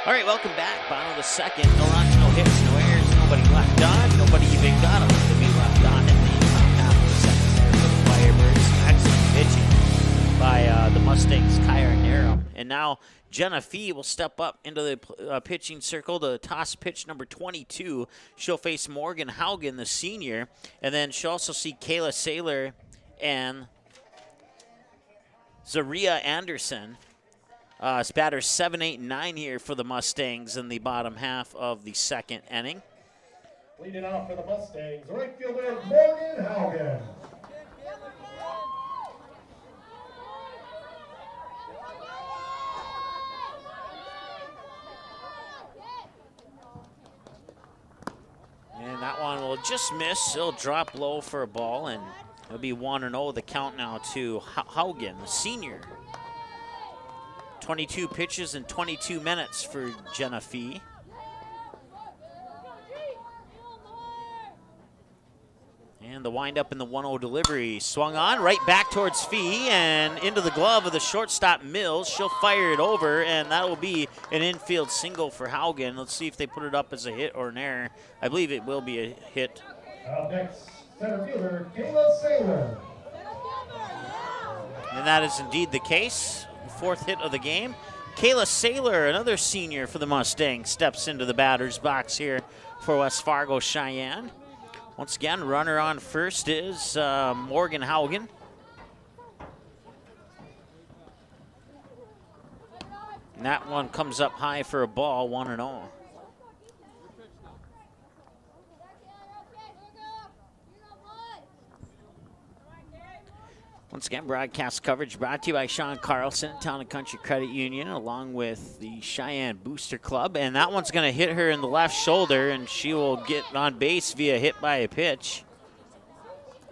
All right, welcome back. Bottom of the second. No runs, no hits, no errors, nobody left on. Nobody even got them to be left on in the top half of the second there for the Firebirds. Excellent pitching by the Mustangs, Kyra Narum. And now Jenna Fee will step up into the pitching circle to toss pitch number 22. She'll face Morgan Haugen, the senior. And then she'll also see Kayla Saylor and Zaria Anderson. It's batters 7, 8, and 9 here for the Mustangs in the bottom half of the second inning. Leading off for the Mustangs, right fielder Morgan Haugen. And that one will just miss. It'll drop low for a ball, and it'll be 1-0 the count now to Haugen, the senior. 22 pitches in 22 minutes for Jenna Fee. And the windup in the 1-0 delivery. Swung on, right back towards Fee, and into the glove of the shortstop Mills. She'll fire it over, and that will be an infield single for Haugen. Let's see if they put it up as a hit or an error. I believe it will be a hit. Next, center fielder Kayla Saylor. And that is indeed the case. Fourth hit of the game. Kayla Saylor, another senior for the Mustangs, steps into the batter's box here for West Fargo Cheyenne. Once again, runner on first is Morgan Haugen. And that one comes up high for a ball, 1-0. Once again, broadcast coverage brought to you by Sean Carlson, Town and Country Credit Union, along with the Cheyenne Booster Club. And that one's going to hit her in the left shoulder, and she will get on base via hit by a pitch.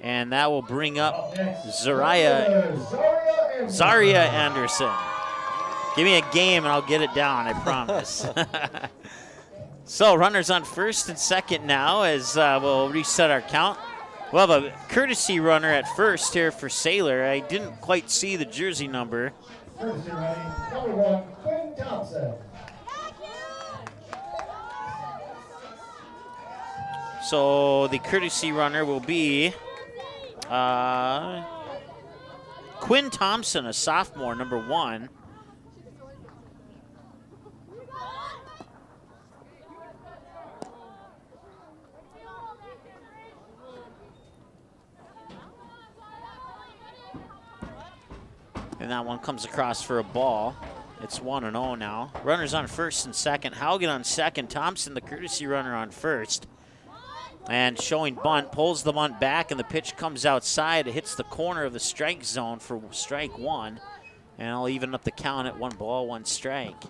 And that will bring up Zaria Anderson. Give me a game, and I'll get it down, I promise. So runners on first and second now as we'll reset our count. We'll have a courtesy runner at first here for Saylor. I didn't quite see the jersey number. Courtesy running, number 1, Quinn Thompson. So the courtesy runner will be Quinn Thompson, a sophomore, number 1. And that one comes across for a ball. It's 1-0 now. Runners on first and second. Haugen on second. Thompson, the courtesy runner, on first. And showing bunt, pulls the bunt back, and the pitch comes outside. It hits the corner of the strike zone for strike 1. And I'll even up the count at 1 ball, 1 strike.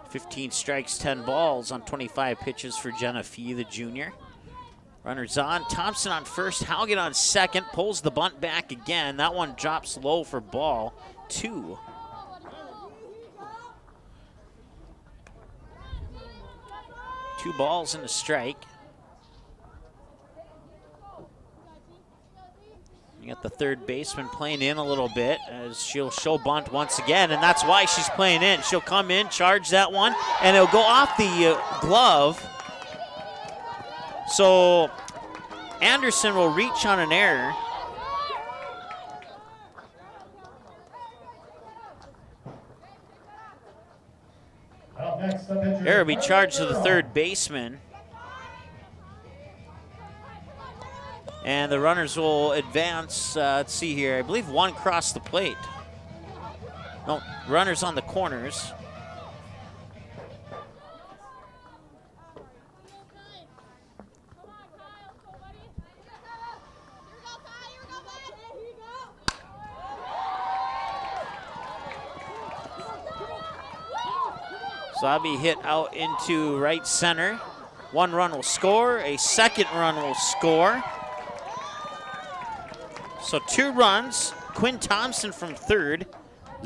15 strikes, 10 balls on 25 pitches for Jenna Fee, the junior. Runners on, Thompson on first, Haugen on second, pulls the bunt back again. That one drops low for ball 2. Two balls and a strike. You got the third baseman playing in a little bit as she'll show bunt once again, and that's why she's playing in. She'll come in, charge that one, and it'll go off the glove. So Anderson will reach on an error. Error will be charged to the third baseman. And the runners will advance, let's see here, I believe 1 crossed the plate. No, runners on the corners. So that'll be hit out into right center. 1 run will score, a second run will score. So 2 runs, Quinn Thompson from third,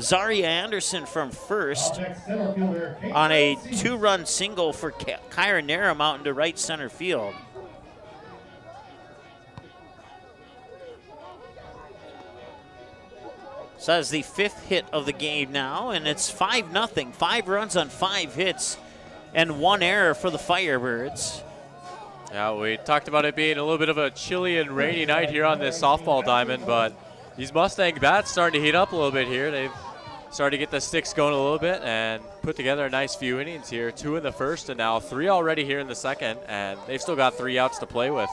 Zaria Anderson from first on a 2-run single for Kyra Narum out into right center field. So that is the 5th hit of the game now, and it's 5-0. 5 runs on 5 hits and 1 error for the Firebirds. Yeah, we talked about it being a little bit of a chilly and rainy night here on this softball diamond, but these Mustang bats starting to heat up a little bit here. They've started to get the sticks going a little bit and put together a nice few innings here. 2 in the first and now 3 already here in the second, and they've still got 3 outs to play with.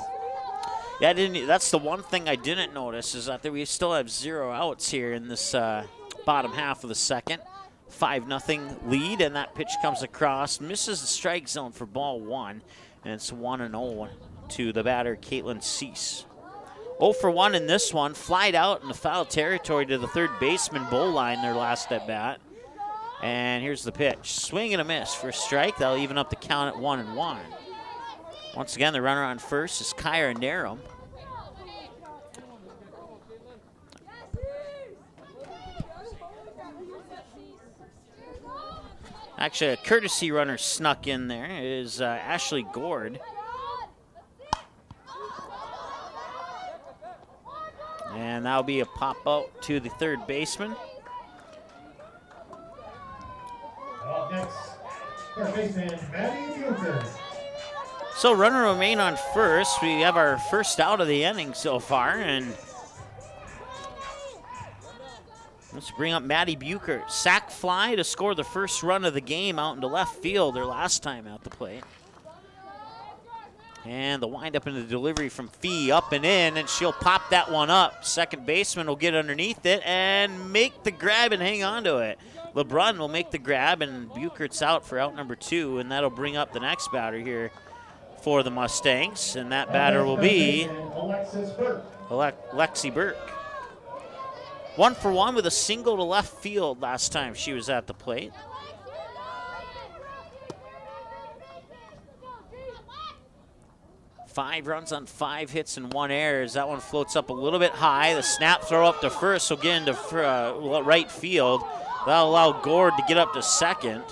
Yeah, that's the one thing I didn't notice is that we still have 0 outs here in this bottom half of the second. 5-0 lead, and that pitch comes across, misses the strike zone for ball 1, and it's 1-0 to the batter, Caitlin Cease. 0 for 1 in this one, flied out in the foul territory to the third baseman Bowline their last at bat. And here's the pitch. Swing and a miss for a strike. That'll even up the count at 1-1. Once again, the runner on first is Kyra Narum. Actually, a courtesy runner snuck in there. It is Ashley Gord. And that'll be a pop out to the third baseman. Up next, third baseman, Maddie Bucher. So runner remain on first. We have our first out of the inning so far, and let's bring up Maddie Bucher. Sac fly to score the first run of the game out into left field their last time at the plate. And the windup in the delivery from Fee up and in, and she'll pop that one up. Second baseman will get underneath it and make the grab and hang on to it. LeBrun will make the grab, and Buchert's out for out number 2, and that'll bring up the next batter here for the Mustangs, and that batter will be Lexi Burke. 1 for 1 with a single to left field last time she was at the plate. Five runs on 5 hits and 1 error as that one floats up a little bit high. The snap throw up to first will get into right field. That'll allow Gord to get up to second.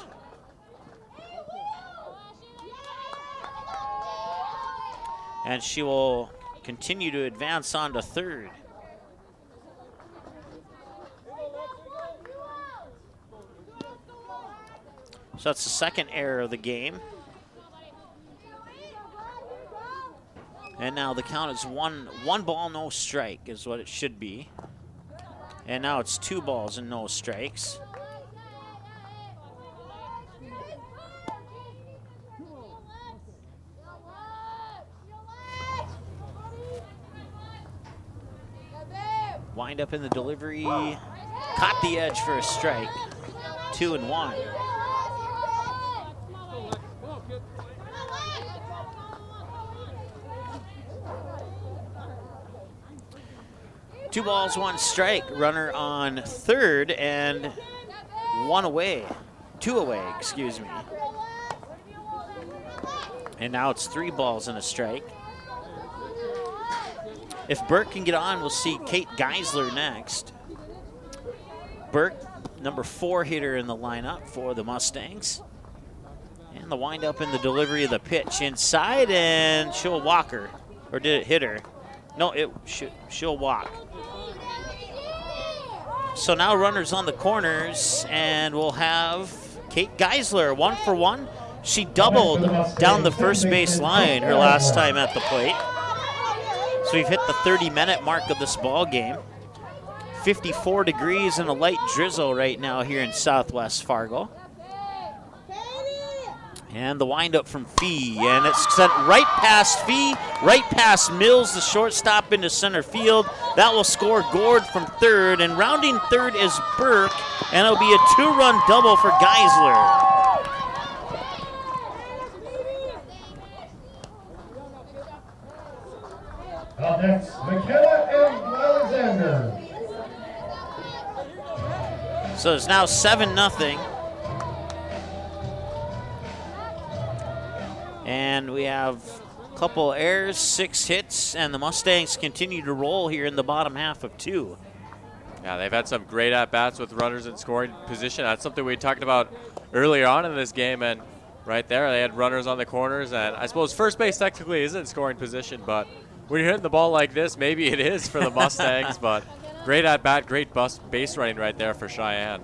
And she will continue to advance on to third. So that's the second error of the game. And now the count is one ball, no strike is what it should be. And now it's 2 balls and no strikes. Wind up in the delivery, caught the edge for a strike. 2-1. Two balls, 1 strike. Runner on third and 2 away, excuse me. And now it's 3 balls and a strike. If Burke can get on, we'll see Kate Geisler next. Burke, number 4 hitter in the lineup for the Mustangs. And the windup in the delivery of the pitch inside, and she'll walk her. Or did it hit her? No, she'll walk. So now runners on the corners, and we'll have Kate Geisler, 1 for 1. She doubled down the first base line her last time at the plate. So we've hit the 30-minute mark of this ball game. 54 degrees and a light drizzle right now here in Southwest Fargo. And the windup from Fee, and it's sent right past Fee, right past Mills, the shortstop, into center field. That will score Gord from third, and rounding third is Burke, and it'll be a 2-run double for Geisler. Up next, McKenna and Alexander. So it's now 7-0. And we have a couple errors, 6 hits, and the Mustangs continue to roll here in the bottom half of 2. Yeah, they've had some great at-bats with runners in scoring position. That's something we talked about earlier on in this game, and right there they had runners on the corners, and I suppose first base technically isn't scoring position, but when you're hitting the ball like this, maybe it is for the Mustangs, but Great at bat, great base running right there for Sheyenne.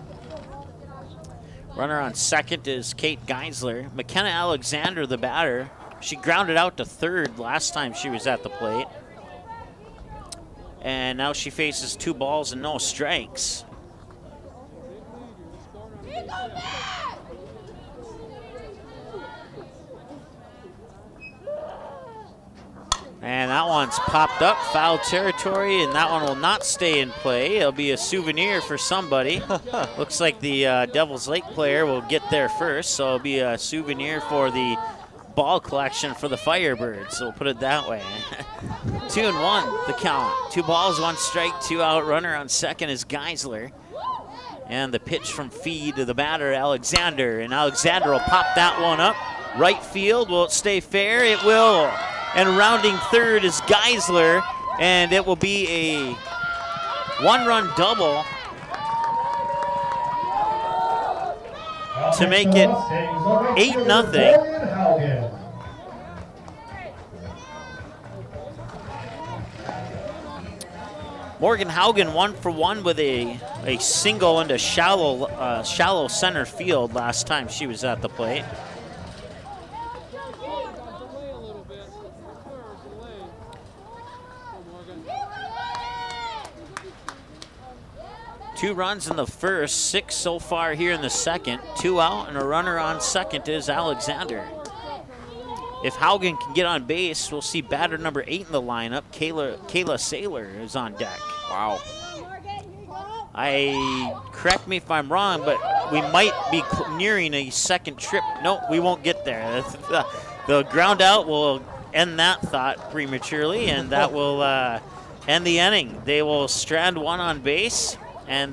Runner on second is Kate Geisler. McKenna Alexander, the batter. She grounded out to third last time she was at the plate. And now she faces 2 balls and no strikes. And that one's popped up, foul territory, and that one will not stay in play. It'll be a souvenir for somebody. Looks like the Devils Lake player will get there first, so it'll be a souvenir for the ball collection for the Firebirds, so we'll put it that way. 2-1, the count. 2 balls, 1 strike, 2 out. Runner on second is Geisler. And the pitch from Fee to the batter, Alexander. And Alexander will pop that one up. Right field, will it stay fair? It will. And rounding third is Geisler, and it will be a 1-run double to make it 8-0. Morgan Haugen 1 for 1 with a single into shallow center field last time she was at the plate. Two runs in the first, 6 so far here in the second. 2 out, and a runner on second is Alexander. If Haugen can get on base, we'll see batter number 8 in the lineup. Kayla Saylor is on deck. Wow. Correct me if I'm wrong, but we might be nearing a second trip. No, we won't get there. The ground out will end that thought prematurely, and that will end the inning. They will strand 1 on base. And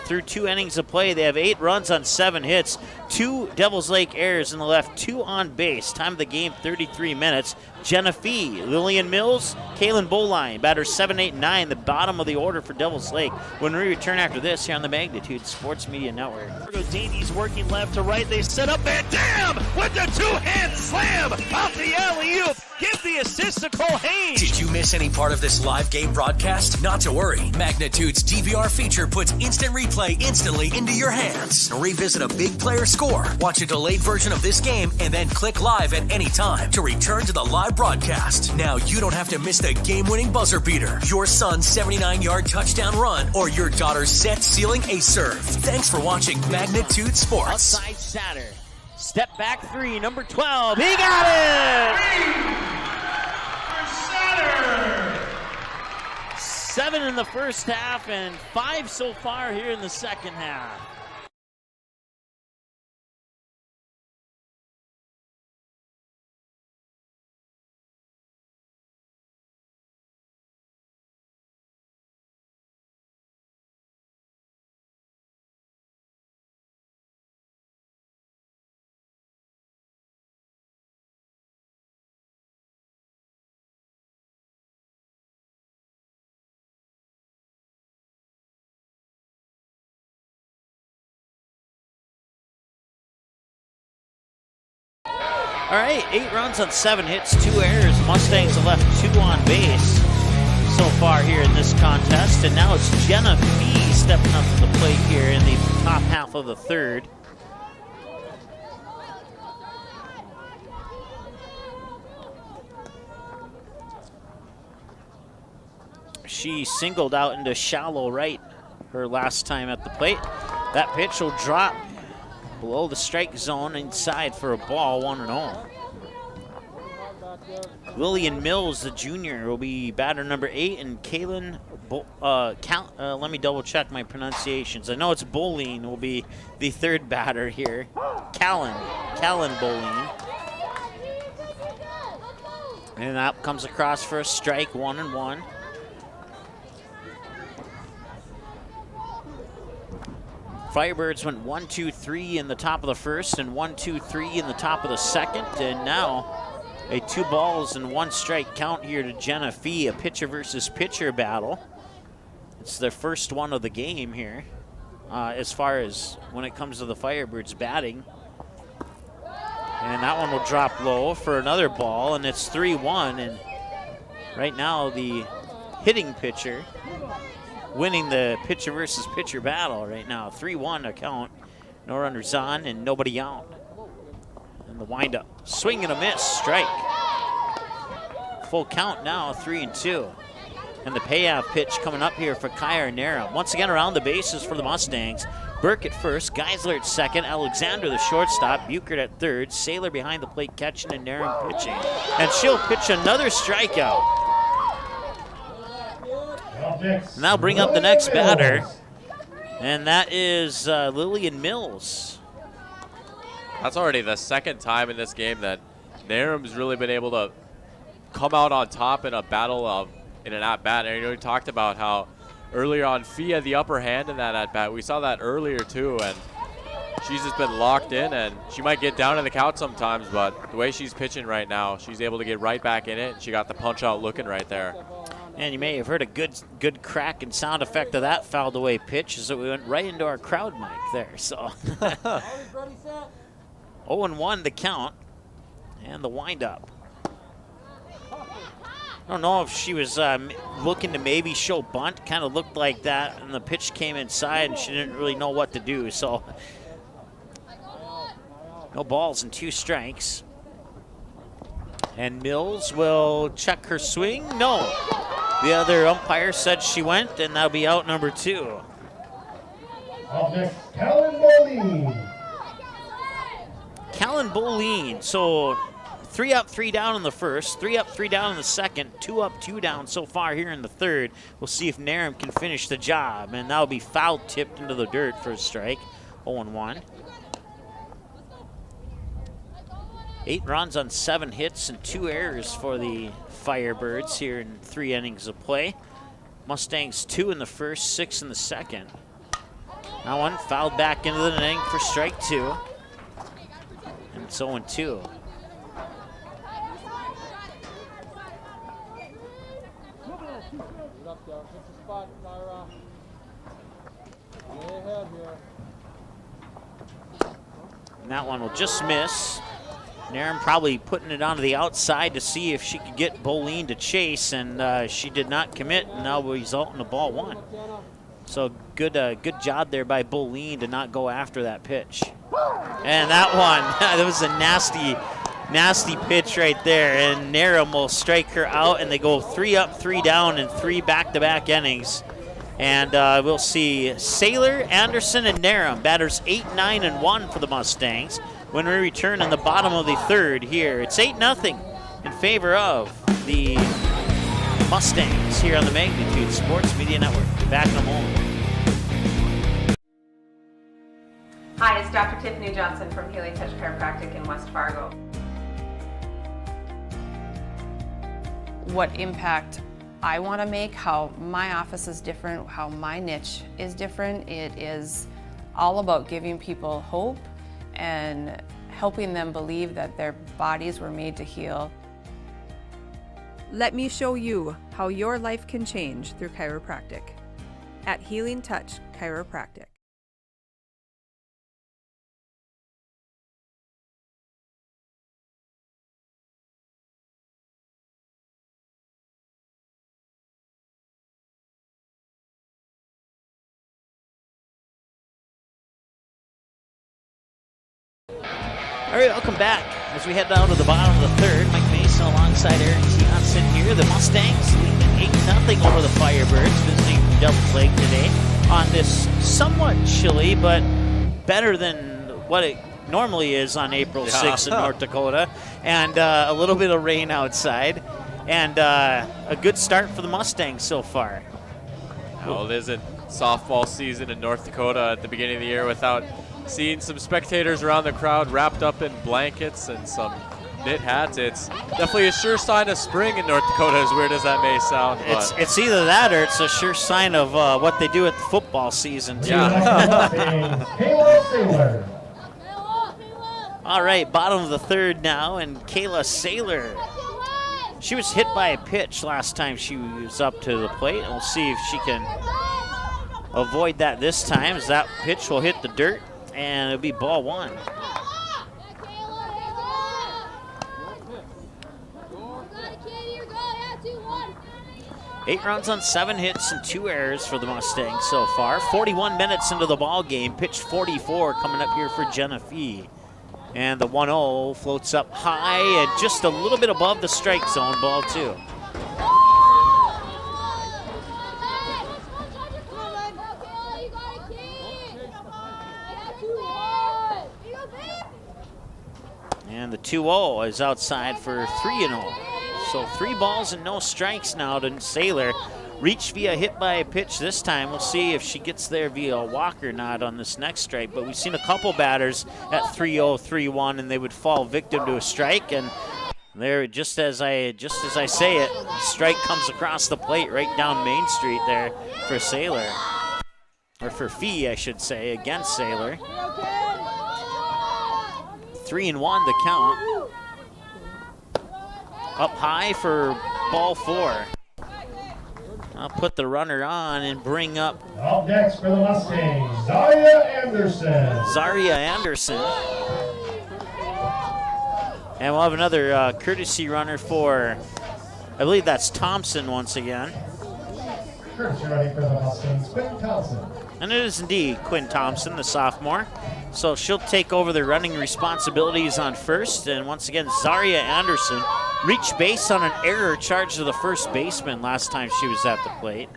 through 2 innings of play, they have 8 runs on 7 hits, 2 Devils Lake errors in the left, 2 on base. Time of the game, 33 minutes. Jenna Fee, Lillian Mills, Kaylin Boline, batters 7, 8, 9, the bottom of the order for Devils Lake. When we return after this here on the Magnitude Sports Media Network. Davies working left to right. They set up and Dam with the 2-hand slam off the alley-oop. Give the assist to Cole Haynes. Did you miss any part of this live game broadcast? Not to worry. Magnitude's DVR feature puts instant replay instantly into your hands. Revisit a big player score, watch a delayed version of this game, and then click live at any time to return to the live broadcast. Now you don't have to miss the game-winning buzzer beater, your son's 79-yard touchdown run, or your daughter's set-sealing ace serve. Thanks for watching Magnitude Sports. Outside Satter. Step back 3, number 12. He got it! 7 in the first half and 5 so far here in the second half. All right, 8 runs on 7 hits, 2 errors. Mustangs have left 2 on base so far here in this contest. And now it's Jenna Fee stepping up to the plate here in the top half of the third. She singled out into shallow right her last time at the plate. That pitch will drop below the strike zone inside for a ball, 1-0. Lillian Mills, the junior, will be batter number 8, and Kaylin, let me double check my pronunciations. I know it's Boline will be the third batter here. Callan Boline. And that comes across for a strike, 1-1. Firebirds went 1-2-3 in the top of the first and 1-2-3 in the top of the second, and now a 2 balls and 1 strike count here to Jenna Fee, a pitcher versus pitcher battle. It's their first one of the game here as far as when it comes to the Firebirds batting. And that one will drop low for another ball, and it's 3-1. And right now the hitting pitcher winning the pitcher versus pitcher battle right now. 3-1 a count. No runners on and nobody out. And the windup. Swing and a miss. Strike. Full count now, 3-2. And the payoff pitch coming up here for Kyra Narum. Once again around the bases for the Mustangs. Burke at first, Geisler at second, Alexander the shortstop, Buchert at third, Saylor behind the plate catching, and Narum pitching. And she'll pitch another strikeout. Now bring up the next batter, and that is Lillian Mills. That's already the second time in this game that Narum's really been able to come out on top in a battle in an at-bat. And we talked about how earlier on Fee had the upper hand in that at-bat. We saw that earlier too, and she's just been locked in, and she might get down to the count sometimes, but the way she's pitching right now, she's able to get right back in it, and she got the punch-out looking right there. And you may have heard a good crack and sound effect of that fouled away pitch as it went right into our crowd mic there. So 0-1 the count and the windup. I don't know if she was looking to maybe show bunt. Kind of looked like that, and the pitch came inside, and she didn't really know what to do. So no balls and 2 strikes. And Mills will check her swing. No. The other umpire said she went, and that'll be out number 2. Up next, Callan Boleen. Callan Boleen. So 3 up, 3 down in the first, 3 up, 3 down in the second, 2 up, 2 down so far here in the third. We'll see if Narum can finish the job, and that'll be foul tipped into the dirt for a strike. 0-1. 8 runs on 7 hits and 2 errors for the Firebirds here in 3 innings of play. Mustangs 2 in the first, 6 in the second. That one fouled back into the inning for strike 2. And it's 0-2. And that one will just miss. Narum probably putting it onto the outside to see if she could get Boleen to chase, and she did not commit, and that will result in a ball 1. So good job there by Boleen to not go after that pitch. And that one, that was a nasty pitch right there, and Narum will strike her out, and they go 3 up, 3 down in 3 back-to-back innings. And we'll see Saylor, Anderson, and Narum, batters 8, 9, and 1 for the Mustangs. When we return in the bottom of the third here, it's 8-0 in favor of the Mustangs here on the Magnitude Sports Media Network. Back in a moment. Hi, it's Dr. Tiffany Johnson from Healing Touch Chiropractic in West Fargo. What impact I want to make, how my office is different, how my niche is different. It is all about giving people hope and helping them believe that their bodies were made to heal. Let me show you how your life can change through chiropractic at Healing Touch Chiropractic. All right, welcome back as we head down to the bottom of the third. Mike Mason alongside Aaron Johnson here. The Mustangs leading 8-0 over the Firebirds, visiting Devils Lake today on this somewhat chilly but better than what it normally is on April 6th in North Dakota, and a little bit of rain outside, and a good start for the Mustangs so far. Well, it isn't softball season in North Dakota at the beginning of the year without seeing some spectators around the crowd wrapped up in blankets and some knit hats. It's definitely a sure sign of spring in North Dakota, as weird as that may sound. It's either that or it's a sure sign of what they do at the football season, too. Yeah. All right, bottom of the third now, and Kayla Saylor. She was hit by a pitch last time she was up to the plate, and we'll see if she can avoid that this time, as that pitch will hit the dirt, and it'll be ball 1. 8 runs on 7 hits and 2 errors for the Mustangs so far. 41 minutes into the ball game, pitch 44 coming up here for Jenna Fee. And the 1-0 floats up high and just a little bit above the strike zone, ball 2. And the 2-0 is outside for 3-0. So 3 balls and no strikes now to Saylor. Reached via hit by a pitch this time. We'll see if she gets there via a walk or not on this next strike. But we've seen a couple batters at 3-0, 3-1, and they would fall victim to a strike. And there, just as I say it, the strike comes across the plate right down Main Street there for Saylor. Or for Fee, I should say, against Saylor. 3-1 the count. Up high for ball 4. I'll put the runner on and bring up. Up next for the Mustangs, Zaria Anderson. And we'll have another courtesy runner for, I believe that's Thompson once again. Courtesy running for the Mustangs, Quinn Thompson. And it is indeed Quinn Thompson, the sophomore. So she'll take over the running responsibilities on first. And once again, Zaria Anderson reached base on an error charged to the first baseman last time she was at the plate.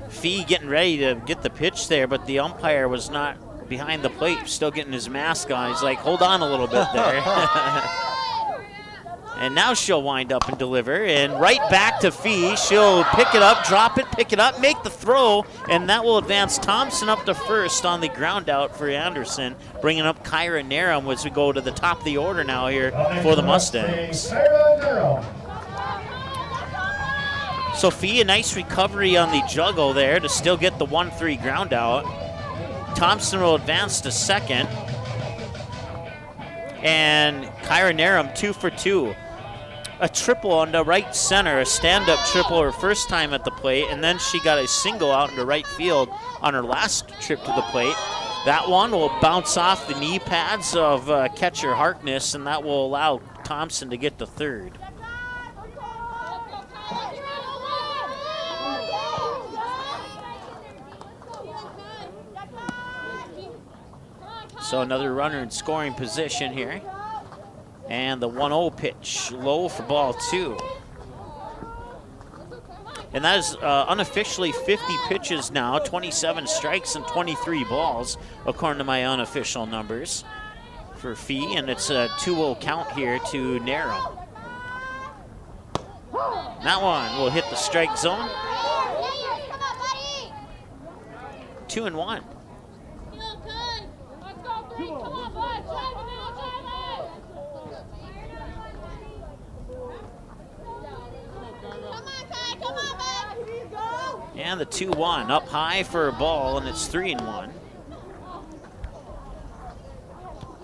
Fee getting ready to get the pitch there, but the umpire was not behind the plate, still getting his mask on. He's like, hold on a little bit there. And now she'll wind up and deliver, and right back to Fee. She'll pick it up, drop it, pick it up, make the throw, and that will advance Thompson up to first on the ground out for Anderson, bringing up Kyra Narum as we go to the top of the order now here for the Mustangs. So Fee, a nice recovery on the juggle there to still get the 1-3 ground out. Thompson will advance to second. And Kyra Narum 2 for 2. A triple on the right center, a stand-up triple her first time at the plate, and then she got a single out into right field on her last trip to the plate. That one will bounce off the knee pads of catcher Harkness, and that will allow Thompson to get to third. So another runner in scoring position here. And the 1-0 pitch, low for ball 2. And that is unofficially 50 pitches now, 27 strikes and 23 balls, according to my unofficial numbers for Fee. And it's a 2-0 count here to Narum. That one will hit the strike zone. 2-1. And the 2-1 up high for a ball, and it's 3-1.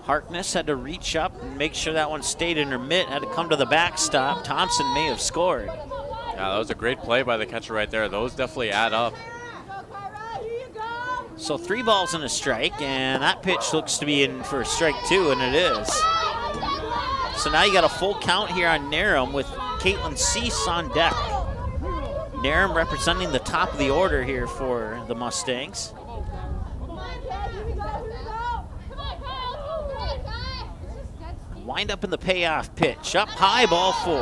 Harkness had to reach up and make sure that one stayed in her mitt, had to come to the backstop. Thompson may have scored. Yeah, that was a great play by the catcher right there. Those definitely add up. So 3 balls and a strike, and that pitch looks to be in for strike 2, and it is. So now you got a full count here on Narum with Caitlin Cease on deck. Narum representing the top of the order here for the Mustangs. Wind up in the payoff pitch. Up high, ball 4.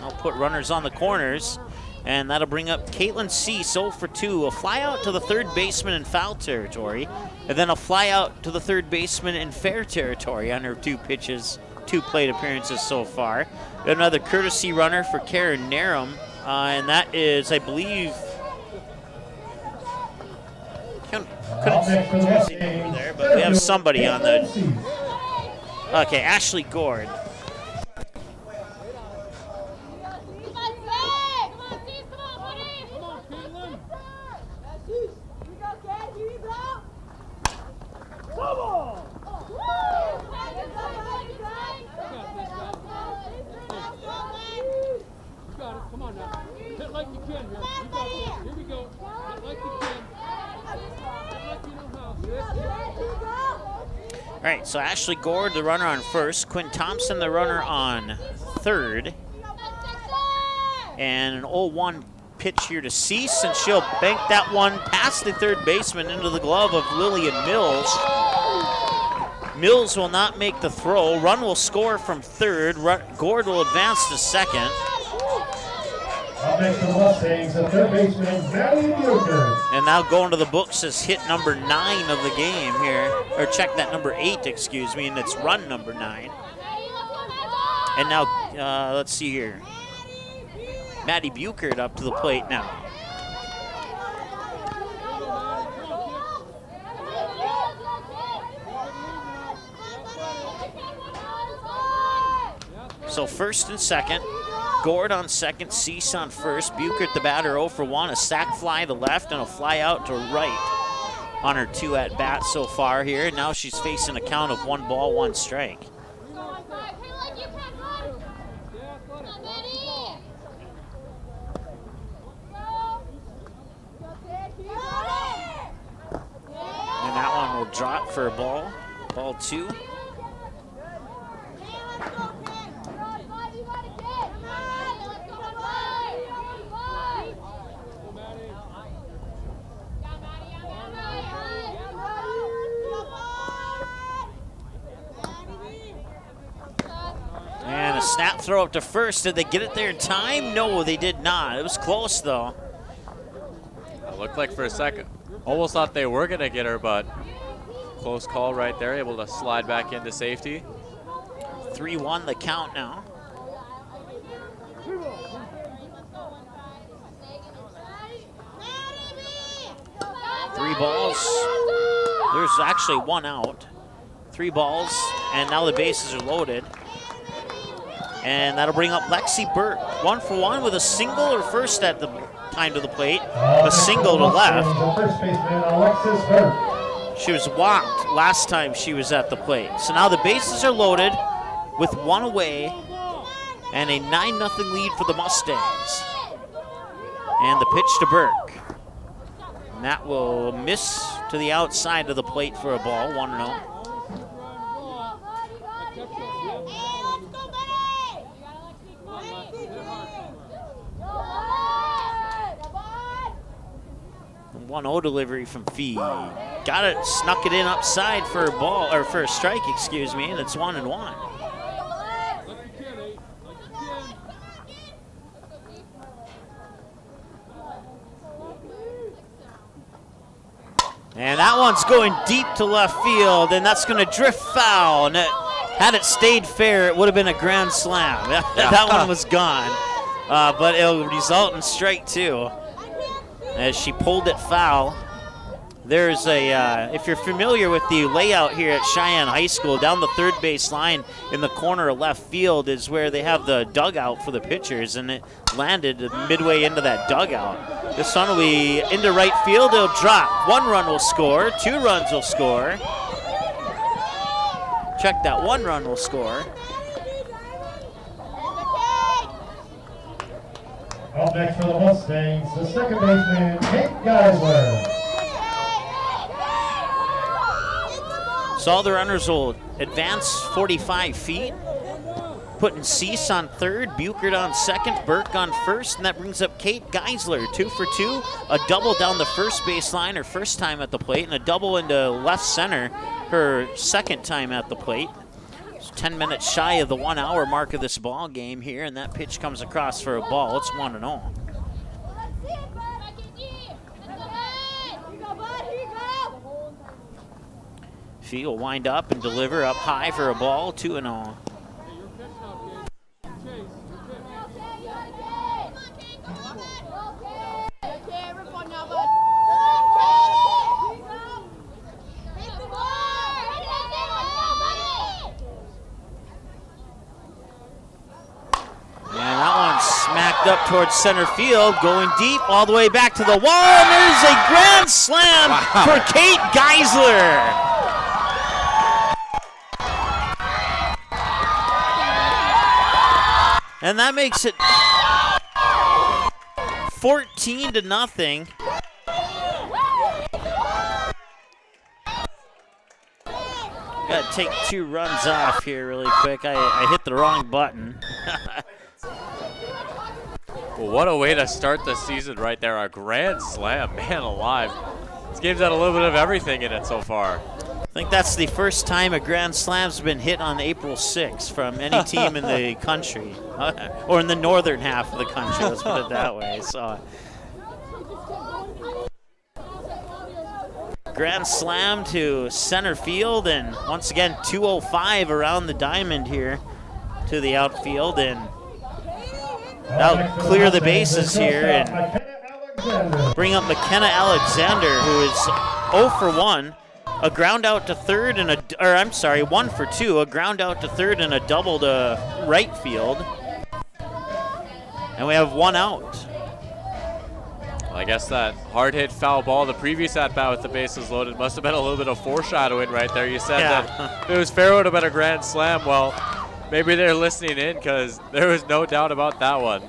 I'll put runners on the corners, and that'll bring up Caitlin Cease 0 for 2. A fly out to the third baseman in foul territory, and then a fly out to the third baseman in fair territory on her 2 plate appearances so far. Got another courtesy runner for Karen Narum. And that is, I believe, couldn't see the number there, but we have somebody on the. Okay, Ashley Gord. Come on now. Hit like you can. Here we go. Hit like you can. Hit like you know how. All right, so Ashley Gord, the runner on first. Quinn Thompson, the runner on third. And an 0-1 pitch here to Cease, and she'll bank that one past the third baseman into the glove of Lillian Mills. Mills will not make the throw. Run will score from third. Gord will advance to second. Up next for the Mustangs, the third baseman, Maddie Bucher. And now going to the books as hit number 9 of the game here. Or check that, number 8, excuse me, and it's run number 9. And now, let's see here. Maddie Buchert up to the plate now. So first and second. Gord on second, Cease on first. Buchert, the batter, 0 for 1. A sac fly to left and a fly out to right on her 2 at bats so far here. And now she's facing a count of 1 ball, 1 strike. And that one will drop for a ball. Ball 2. And a snap throw up to first. Did they get it there in time? No, they did not. It was close, though. It looked like for a second. Almost thought they were going to get her, but close call right there. Able to slide back into safety. 3-1 the count now. Three balls. There's actually 1 out. 3 balls, and now the bases are loaded. And that'll bring up Lexi Burke. 1 for 1 with a single or first at the time to the plate. A single to left. First baseman, Alexis Burke. She was walked last time she was at the plate. So now the bases are loaded with 1 away and a 9-0 lead for the Mustangs. And the pitch to Burke. And that will miss to the outside of the plate for a ball, 1-0. One 1-0 delivery from Fee. Got it, snuck it in upside for a ball, or for a strike, excuse me, and it's 1-1. And that one's going deep to left field, and that's going to drift foul. And had it stayed fair, it would have been a grand slam. That one was gone, but it'll result in strike 2. As she pulled it foul. There's a, if you're familiar with the layout here at Sheyenne High School, down the third base line in the corner of left field is where they have the dugout for the pitchers, and it landed midway into that dugout. This one will be into right field. It'll drop. 1 run will score. 2 runs will score. Check that, 1 run will score. Up next for the Mustangs, the second baseman, Kate Geisler. So all the runners will advance 45 feet. Putting Cease on third, Buchert on second, Burke on first, and that brings up Kate Geisler, 2 for 2. A double down the first baseline, her first time at the plate, and a double into left center, her second time at the plate. 10 minutes shy of the 1 hour mark of this ball game here, and that pitch comes across for a ball. It's 1-0. Fee will wind up and deliver up high for a ball, 2-0. Smacked up towards center field, going deep all the way back to the wall, and there's a grand slam for Kate Geisler. And that makes it 14-0. Gotta take 2 runs off here really quick. I hit the wrong button. Well, what a way to start the season right there. A grand slam, man alive. This game's had a little bit of everything in it so far. I think that's the first time a grand slam's been hit on April 6th from any team in the country, or in the northern half of the country, let's put it that way. So, grand slam to center field, and once again 205 around the diamond here to the outfield, and that'll clear the bases here and bring up McKenna Alexander, who is 0 for 1. A ground out to third and 1 for 2. A ground out to third and a double to right field. And we have 1 out. Well, I guess that hard hit foul ball, the previous at bat with the bases loaded, must have been a little bit of foreshadowing right there. You said that if it was fair, it would have been a grand slam. Well, maybe they're listening in, because there was no doubt about that one.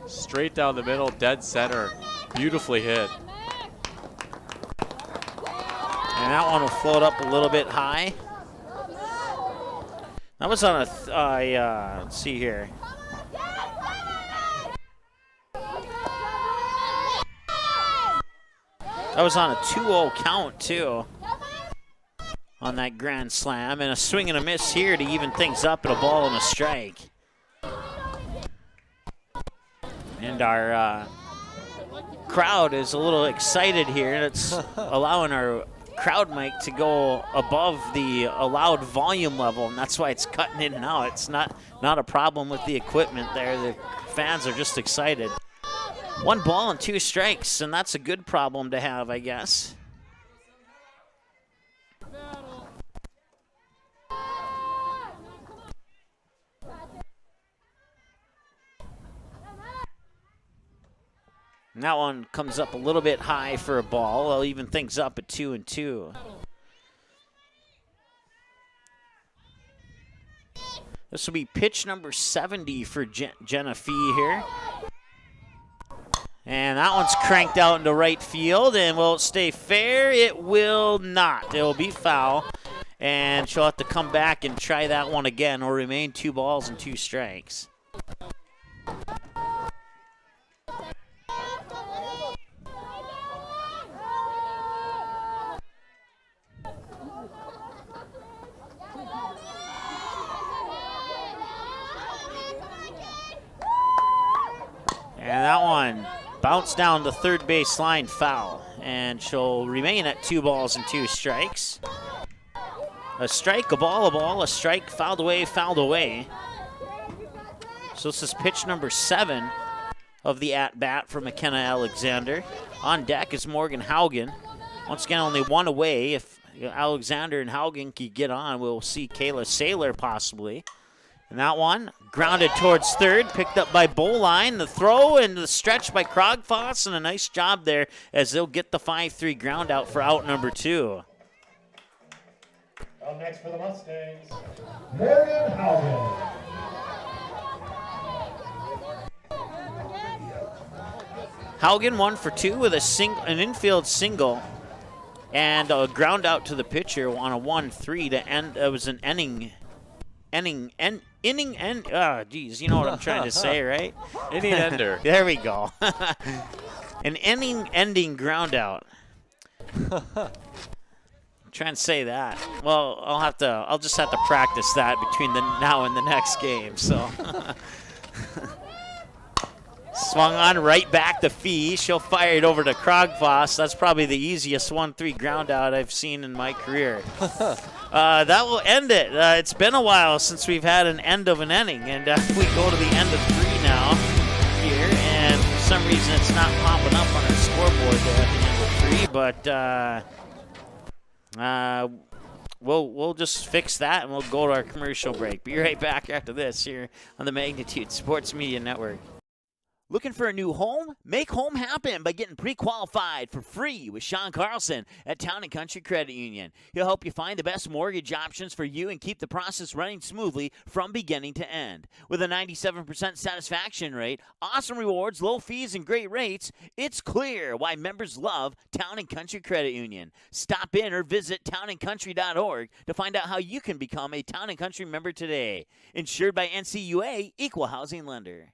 Straight down the middle, dead center. Beautifully hit. And that one will float up a little bit high. That was on a, let's see here. That was on a 2-0 count, too, on that grand slam. And a swing and a miss here to even things up at a ball and a strike. And our crowd is a little excited here. It's allowing our crowd mic to go above the allowed volume level, and that's why it's cutting in and out. It's not a problem with the equipment there. The fans are just excited. 1 ball and 2 strikes, and that's a good problem to have, I guess. And that one comes up a little bit high for a ball. I'll even things up at 2-2. This will be pitch number 70 for Jenna Fee here. And that one's cranked out into right field. And will it stay fair? It will not. It will be foul. And she'll have to come back and try that one again, or remain 2 balls and 2 strikes. And that one bounced down the third base line, foul. And she'll remain at 2 balls and 2 strikes. A strike, a ball, a strike, fouled away, fouled away. So this is pitch number 7 of the at-bat for McKenna Alexander. On deck is Morgan Haugen. Once again, only 1 away. If Alexander and Haugen can get on, we'll see Kayla Saylor possibly. And that one grounded towards third, picked up by Bowline. The throw and the stretch by Krogfoss, and a nice job there as they'll get the 5-3 ground out for out number 2. Up next for the Mustangs, Morgan Haugen. Haugen 1 for 2 with an infield single and a ground out to the pitcher on a 1-3 to end. It was an inning end. You know what I'm trying to say, right? Inning ender. There we go. An inning-ending ground out. I'm trying to say that. Well, I'll just have to practice that between now and the next game. So swung on right back to Fee. She'll fire it over to Krogfoss. That's probably the easiest 1-3 ground out I've seen in my career. That will end it. It's been a while since we've had an end of an inning, and we go to the end of 3 now here, and for some reason it's not popping up on our scoreboard there at the end of 3, but we'll just fix that, and we'll go to our commercial break. Be right back after this here on the Magnitude Sports Media Network. Looking for a new home? Make home happen by getting pre-qualified for free with Sean Carlson at Town & Country Credit Union. He'll help you find the best mortgage options for you and keep the process running smoothly from beginning to end. With a 97% satisfaction rate, awesome rewards, low fees, and great rates, it's clear why members love Town & Country Credit Union. Stop in or visit townandcountry.org to find out how you can become a Town & Country member today. Insured by NCUA, Equal Housing Lender.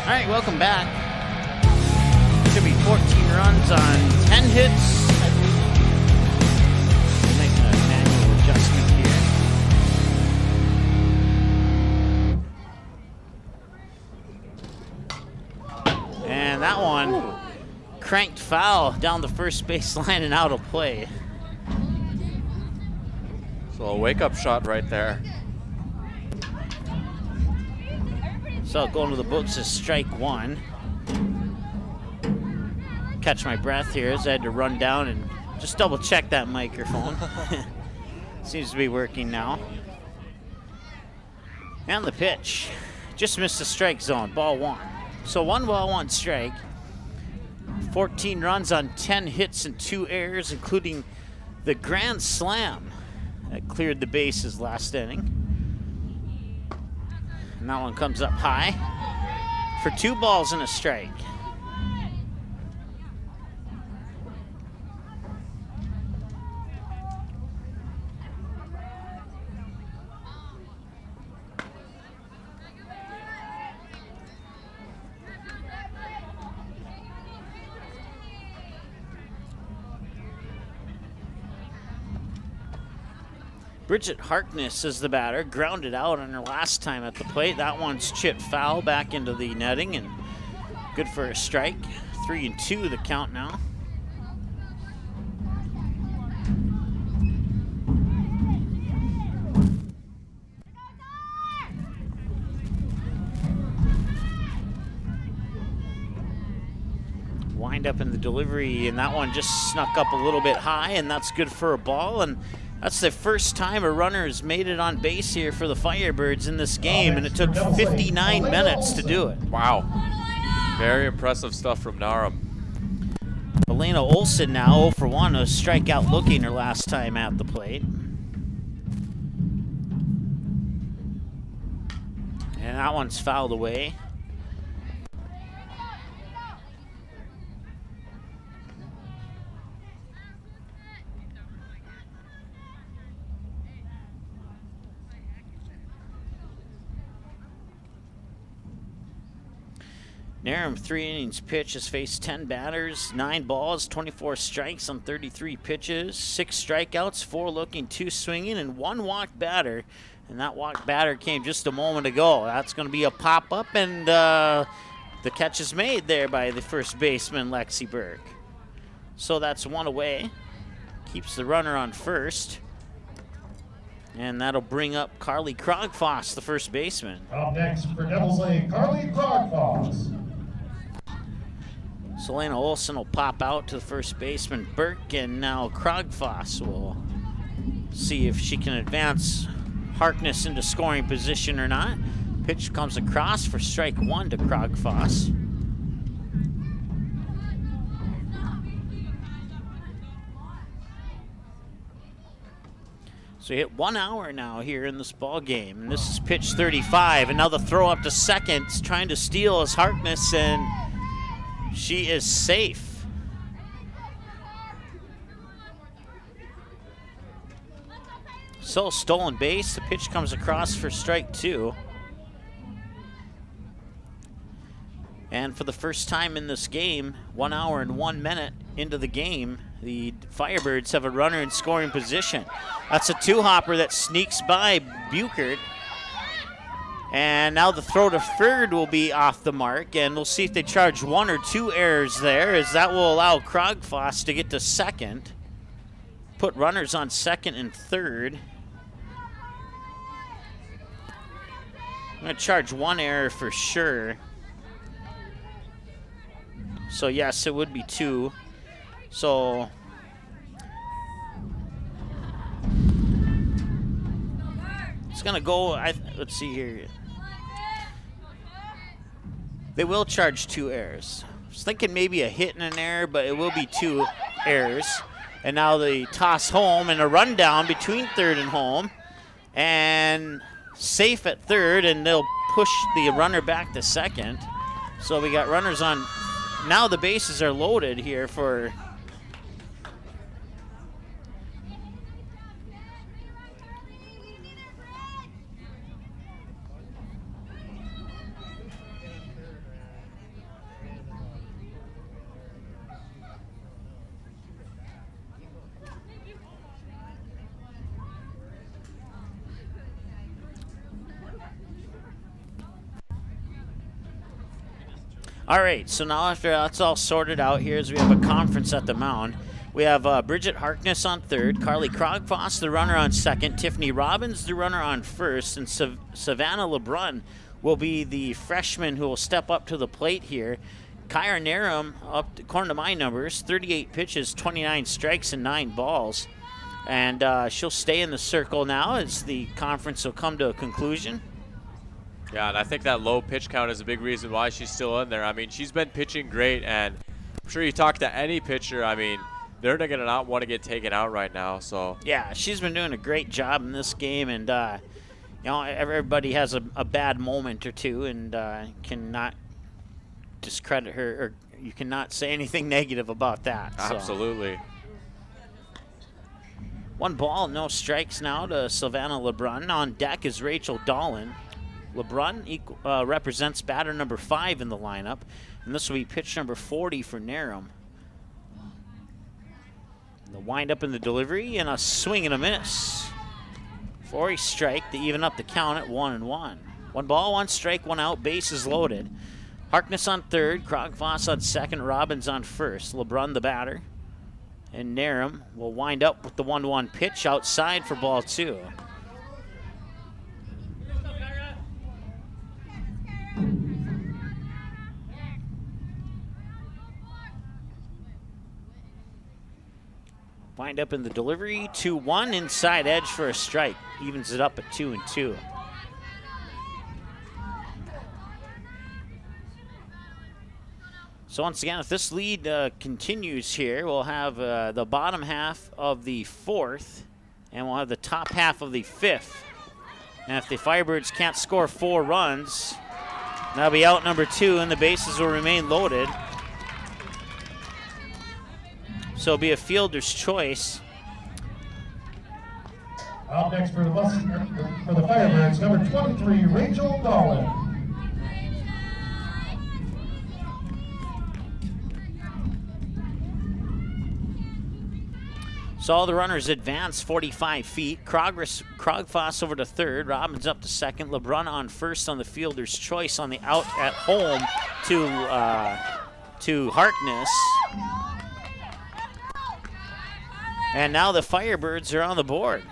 All right, welcome back. Should be 14 runs on 10 hits. I believe. We're making a manual adjustment here. And that one cranked foul down the first baseline and out of play. So a wake-up shot right there. So going to the books is strike one. Catch my breath here as I had to run down and just double check that microphone. Seems to be working now. And the pitch. Just missed the strike zone, ball one. So 1 ball, 1 strike. 14 runs on 10 hits and 2 errors, including the grand slam that cleared the bases last inning. And that one comes up high for 2 balls and a strike. Bridget Harkness is the batter, grounded out on her last time at the plate. That one's chipped foul back into the netting and good for a strike. 3-2 the count now. Wind up in the delivery, and that one just snuck up a little bit high, and that's good for a ball. And that's the first time a runner has made it on base here for the Firebirds in this game, and it took 59 minutes to do it. Wow. Very impressive stuff from Narum. Elena Olsen now 0 for 1, a strikeout looking her last time at the plate. And that one's fouled away. Narum, 3 innings pitch, has faced 10 batters, 9 balls, 24 strikes on 33 pitches, 6 strikeouts, 4 looking, 2 swinging, and 1 walked batter. And that walked batter came just a moment ago. That's going to be a pop-up, and the catch is made there by the first baseman, Lexi Burke. So that's 1 away. Keeps the runner on first. And that'll bring up Carly Krogfoss, the first baseman. Up next for Devils Lake, Carly Krogfoss. Selena Olsen will pop out to the first baseman, Burke, and now Krogfoss will see if she can advance Harkness into scoring position or not. Pitch comes across for strike 1 to Krogfoss. So we hit 1 hour now here in this ball game, and this is pitch 35, and now the throw up to second, trying to steal is Harkness, and she is safe. So stolen base, the pitch comes across for strike 2. And for the first time in this game, 1 hour and 1 minute into the game, the Firebirds have a runner in scoring position. That's a 2-hopper that sneaks by Buchert. And now the throw to third will be off the mark, and we'll see if they charge 1 or 2 errors there, as that will allow Krogfoss to get to second. Put runners on second and third. I'm going to charge 1 error for sure. So yes, it would be 2. So it's going to go, let's see here. They will charge 2 errors. I was thinking maybe a hit and an error, but it will be 2 errors. And now they toss home and a rundown between third and home. And safe at third, and they'll push the runner back to second. So we got runners on. Now the bases are loaded here for All right, so now after that's all sorted out here, as we have a conference at the mound, we have Bridget Harkness on third, Carly Krogfoss, the runner, on second, Tiffany Robbins, the runner, on first, and Savannah LeBrun will be the freshman who will step up to the plate here. Kyra Narum, according to my numbers, 38 pitches, 29 strikes, and 9 balls. And she'll stay in the circle now as the conference will come to a conclusion. Yeah, and I think that low pitch count is a big reason why she's still in there. I mean, she's been pitching great, and I'm sure you talk to any pitcher, I mean, they're going to not want to get taken out right now. So yeah, she's been doing a great job in this game, and you know, everybody has a bad moment or two, and cannot discredit her, or you cannot say anything negative about that. Absolutely. So. 1 ball, no strikes now to Savannah LeBrun. On deck is Rachel Dolan. LeBrun represents batter number 5 in the lineup, and this will be pitch number 40 for Narum. The wind up in the delivery, and a swing and a miss for a strike to even up the count at 1-1. 1 ball, 1 strike, 1 out, bases loaded. Harkness on third, Krogfoss on second, Robbins on first. LeBrun the batter, and Narum will wind up with the 1-1 pitch outside for ball 2. Wind up in the delivery, 2-1, inside edge for a strike. Evens it up at 2-2. So once again, if this lead continues here, we'll have the bottom half of the 4th, and we'll have the top half of the 5th. And if the Firebirds can't score 4 runs, that'll be out number 2, and the bases will remain loaded. So it'll be a fielder's choice. Up next for the Firebirds, number 23, Rachel Dolan. So all the runners advance 45 feet. Krogfoss over to third. Robbins up to second. LeBrun on first on the fielder's choice on the out at home to Harkness. And now the Firebirds are on the board.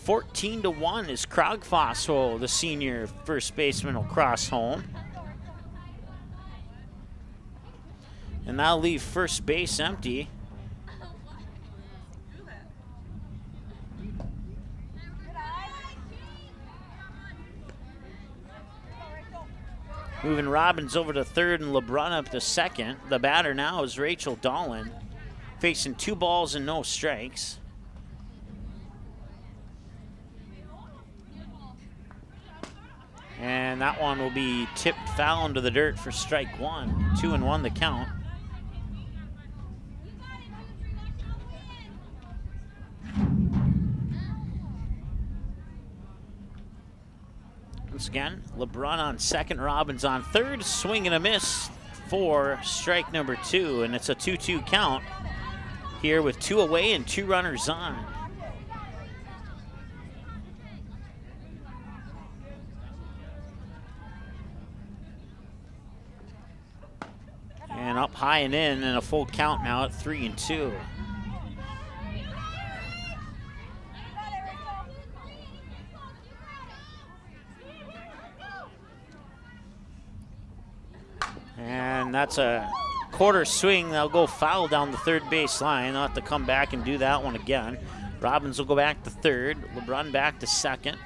$14-1 is Krogfoss, the senior first baseman, will cross home. And that'll leave first base empty. Moving Robbins over to third and LeBrun up to second. The batter now is Rachel Dolan, facing 2 balls and no strikes. And that one will be tipped foul into the dirt for strike 1. 2-1 the count. Once again, LeBrun on second, Robbins on third. Swing and a miss for strike number 2, and it's a 2-2 count here with 2 away and 2 runners on. And up high and in, and a full count now at 3-2. And that's a quarter swing. They'll go foul down the third base line. They'll have to come back and do that one again. Robbins will go back to third. LeBrun back to second.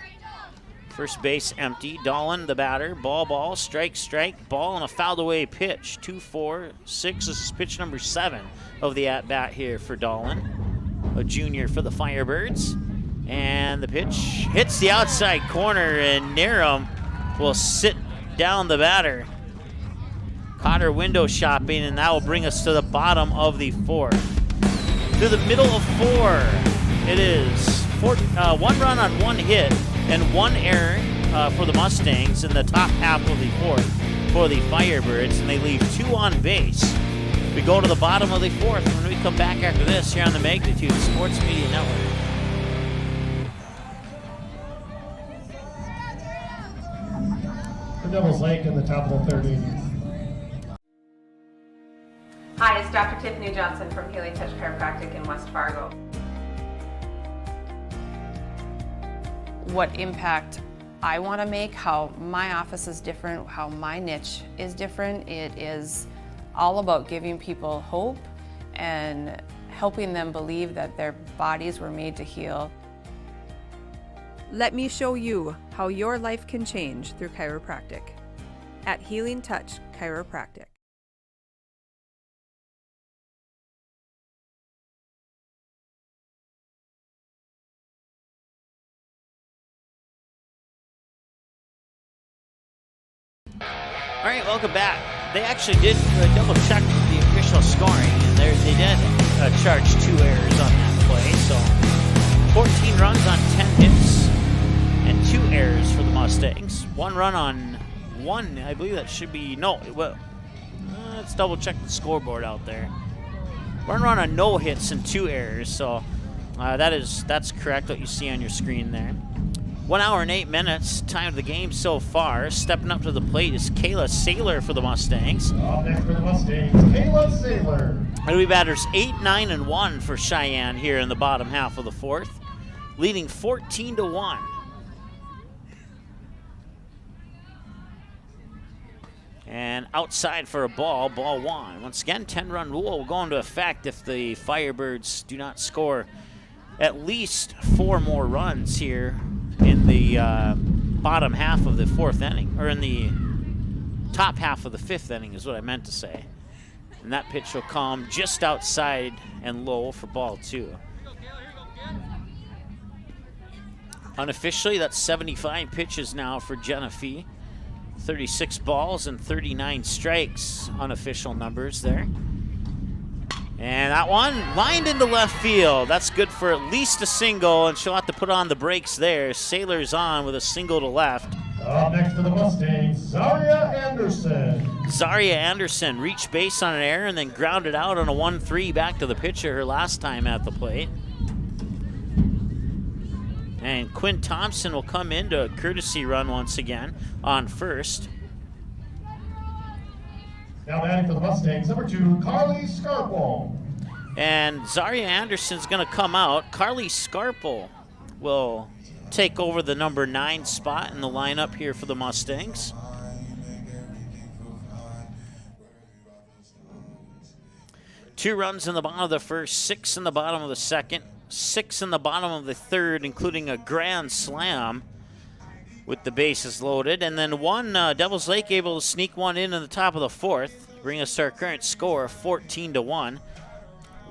First base empty. Dolan, the batter. Ball, strike, ball, and a fouled away pitch. 2-4-6. This is pitch number 7 of the at-bat here for Dolan, a junior for the Firebirds. And the pitch hits the outside corner, and Narum will sit down the batter. Caught her window shopping, and that will bring us to the bottom of the 4th. To the middle of 4, it is 1 run on 1 hit and 1 error for the Mustangs in the top half of the 4th for the Firebirds, and they leave 2 on base. We go to the bottom of the 4th when we come back after this here on the Magnitude Sports Media Network. Devils Lake in the top of the third inning. Hi, it's Dr. Tiffany Johnson from Healing Touch Chiropractic in West Fargo. What impact I want to make, how my office is different, how my niche is different. It is all about giving people hope and helping them believe that their bodies were made to heal. Let me show you how your life can change through chiropractic at Healing Touch Chiropractic. All right, welcome back. They actually did double check the official scoring, and they did charge 2 errors on that play. So 14 runs on 10 hits and 2 errors for the Mustangs. 1 run on 1. I believe that should be let's double check the scoreboard out there. 1 run on no hits and 2 errors. So that's correct. What you see on your screen there. 1 hour and 8 minutes, time of the game so far. Stepping up to the plate is Kayla Saylor for the Mustangs. Up next for the Mustangs, Kayla Saylor. It'll be batters 8, 9, and 1 for Sheyenne here in the bottom half of the 4th, leading 14-1. And outside for a ball 1. Once again, 10-run rule will go into effect if the Firebirds do not score at least 4 more runs here in the bottom half of the 4th inning, or in the top half of the 5th inning is what I meant to say. And that pitch will come just outside and low for ball 2. Unofficially, that's 75 pitches now for Jenna Fee. 36 balls and 39 strikes, unofficial numbers there. And that one lined into left field. That's good for at least a single, and she'll have to put on the brakes there. Saylor's on with a single to left. Up next for the Mustangs, Zaria Anderson. Zaria Anderson reached base on an error and then grounded out on a 1-3 back to the pitcher her last time at the plate. And Quinn Thompson will come into a courtesy run once again on first. Now batting for the Mustangs, number 2, Carly Scarpel. And Zaria Anderson's going to come out. Carly Scarpel will take over the number 9 spot in the lineup here for the Mustangs. Two runs in the bottom of the first, 6 in the bottom of the second, 6 in the bottom of the third, including a grand slam with the bases loaded. And then one Devils Lake able to sneak one in the top of the 4th, bring us to our current score, 14-1.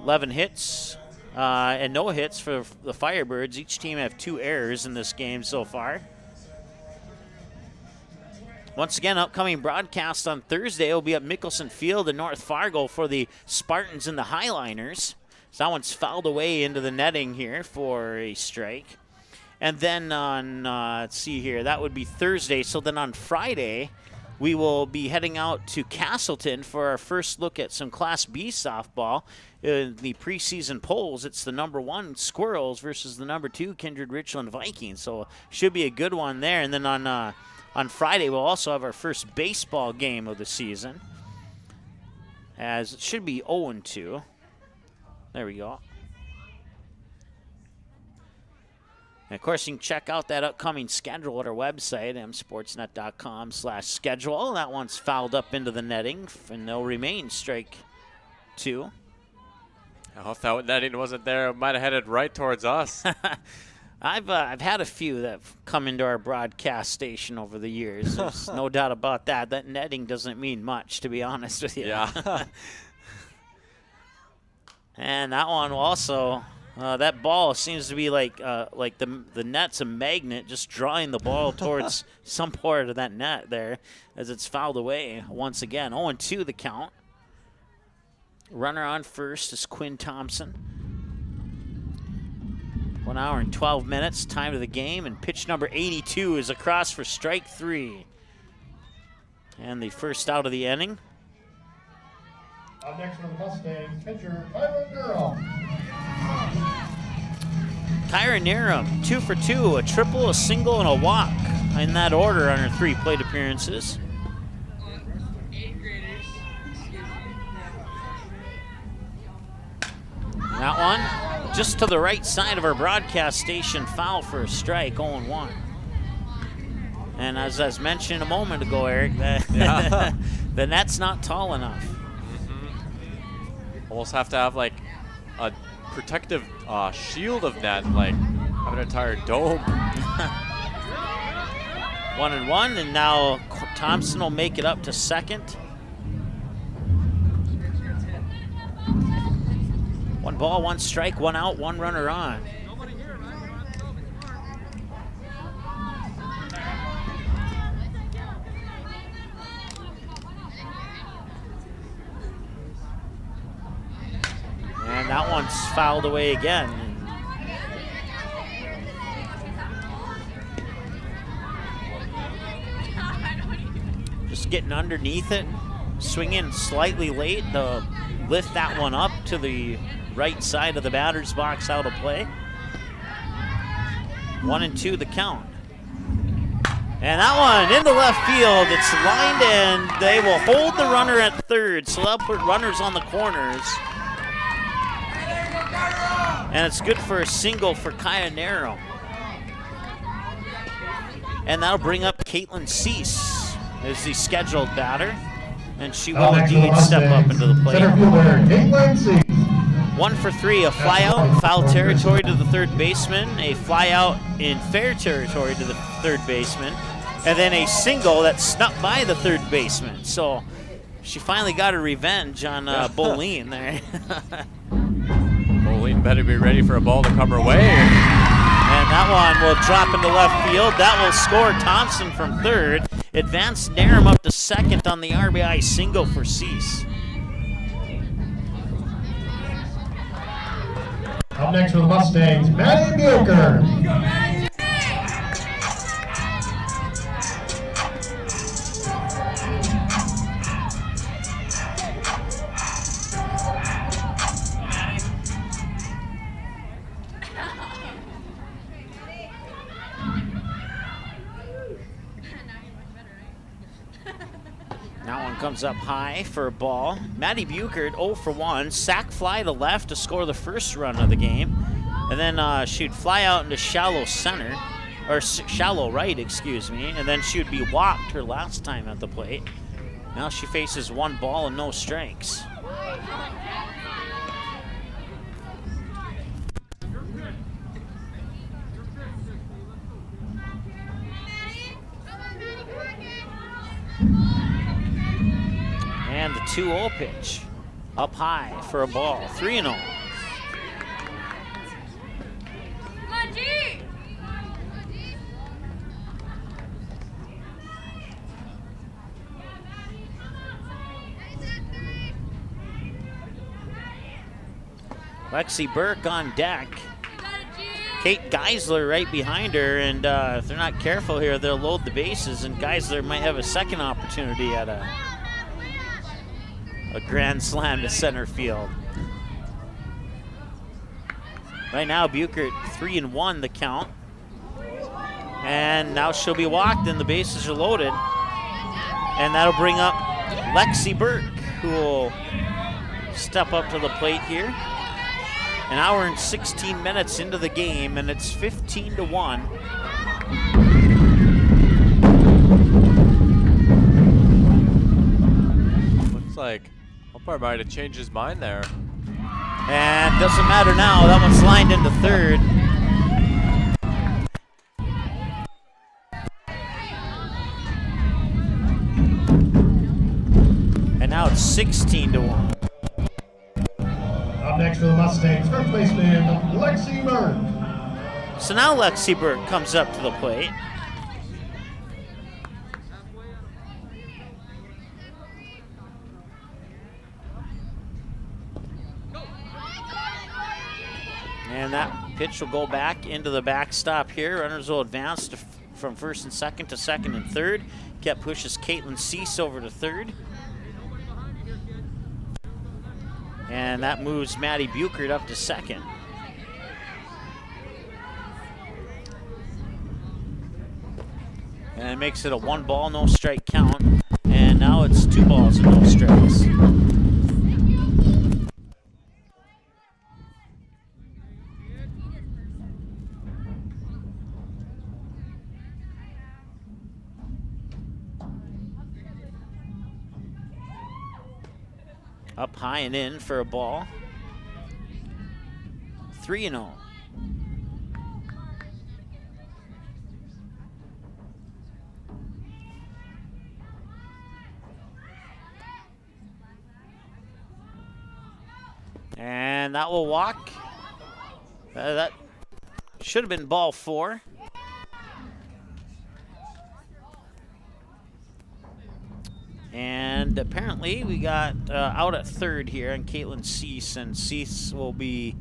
11 hits and no hits for the Firebirds. Each team have 2 errors in this game so far. Once again, upcoming broadcast on Thursday will be at Mickelson Field in North Fargo for the Spartans and the Highliners. So that one's fouled away into the netting here for a strike. And then on, let's see here, that would be Thursday. So then on Friday, we will be heading out to Castleton for our first look at some Class B softball. In the preseason polls, it's the number 1 Squirrels versus the number 2 Kindred Richland Vikings. So should be a good one there. And then on Friday, we'll also have our first baseball game of the season, as it should be 0-2. There we go. And of course, you can check out that upcoming schedule at our website, msportsnet.com/schedule. That one's fouled up into the netting, and they'll remain strike 2. Oh, if that netting wasn't there, it might have headed right towards us. I've had a few that have come into our broadcast station over the years. There's no doubt about that. That netting doesn't mean much, to be honest with you. Yeah. And that one also, that ball seems to be like the net's a magnet, just drawing the ball towards some part of that net there as it's fouled away once again. 0-2 the count. Runner on first is Quinn Thompson. 1 hour and 12 minutes, time of the game, and pitch number 82 is across for strike 3. And the first out of the inning. Up next for the Mustangs, pitcher Kyla Girl. Kyra Narum, 2 for 2, a triple, a single, and a walk in that order on her 3 plate appearances. That one just to the right side of our broadcast station, foul for a strike, 0-1. And as I was mentioning a moment ago, Eric, the net's not tall enough. Almost have to have like a protective shield of net, like have an entire dome. 1-1, and now Thompson will make it up to second. 1 ball, 1 strike, 1 out, 1 runner on. And that one's fouled away again. Just getting underneath it, swinging slightly late to lift that one up to the right side of the batter's box, out of play. 1-2 the count. And that one into left field. It's lined in. They will hold the runner at third, so they'll put runners on the corners. And it's good for a single for Kaya Nero. And that'll bring up Caitlin Cease as the scheduled batter. And she will indeed step up into the plate. 1 for 3, a fly out in foul territory to the third baseman, a fly out in fair territory to the third baseman, and then a single that snuck by the third baseman. So she finally got her revenge on Boleen there. Boleen better be ready for a ball to come her way. And that one will drop into left field. That will score Thompson from third. Advance Narum up to second on the RBI single for Cease. Up next for the Mustangs, Maddie Bucher. That one comes up high for a ball. Maddie Buchert 0 for 1. Sack fly to left to score the first run of the game. And then she'd fly out into shallow center, or shallow right, excuse me. And then she would be walked her last time at the plate. Now she faces 1 ball and no strikes. And the 2-0 pitch up high for a ball, 3-0. Lexi Burke on deck. Kate Geisler right behind her, and if they're not careful here, they'll load the bases, and Geisler might have a second opportunity at a grand slam to center field. Right now, Buchert 3-1 the count. And now she'll be walked and the bases are loaded. And that'll bring up Lexi Burke, who will step up to the plate here. An hour and 16 minutes into the game, and it's 15-1. Looks like umpire might have changed his mind there. And doesn't matter now. That one's lined into third. And now it's 16-1. Up next for the Mustangs, first baseman, Lexi Burke. So now Lexi Burke comes up to the plate. And that pitch will go back into the backstop here. Runners will advance from first and second to second and third. Kept pushes Caitlin Cease over to third. And that moves Maddie Buchert up to second. it makes it a 1 ball, no strike count. And now it's 2 balls and no strikes. Up high and in for a ball. 3-0. And that will walk. That should have been ball 4. And apparently we got out at third here on Caitlin Cease, and Cease will be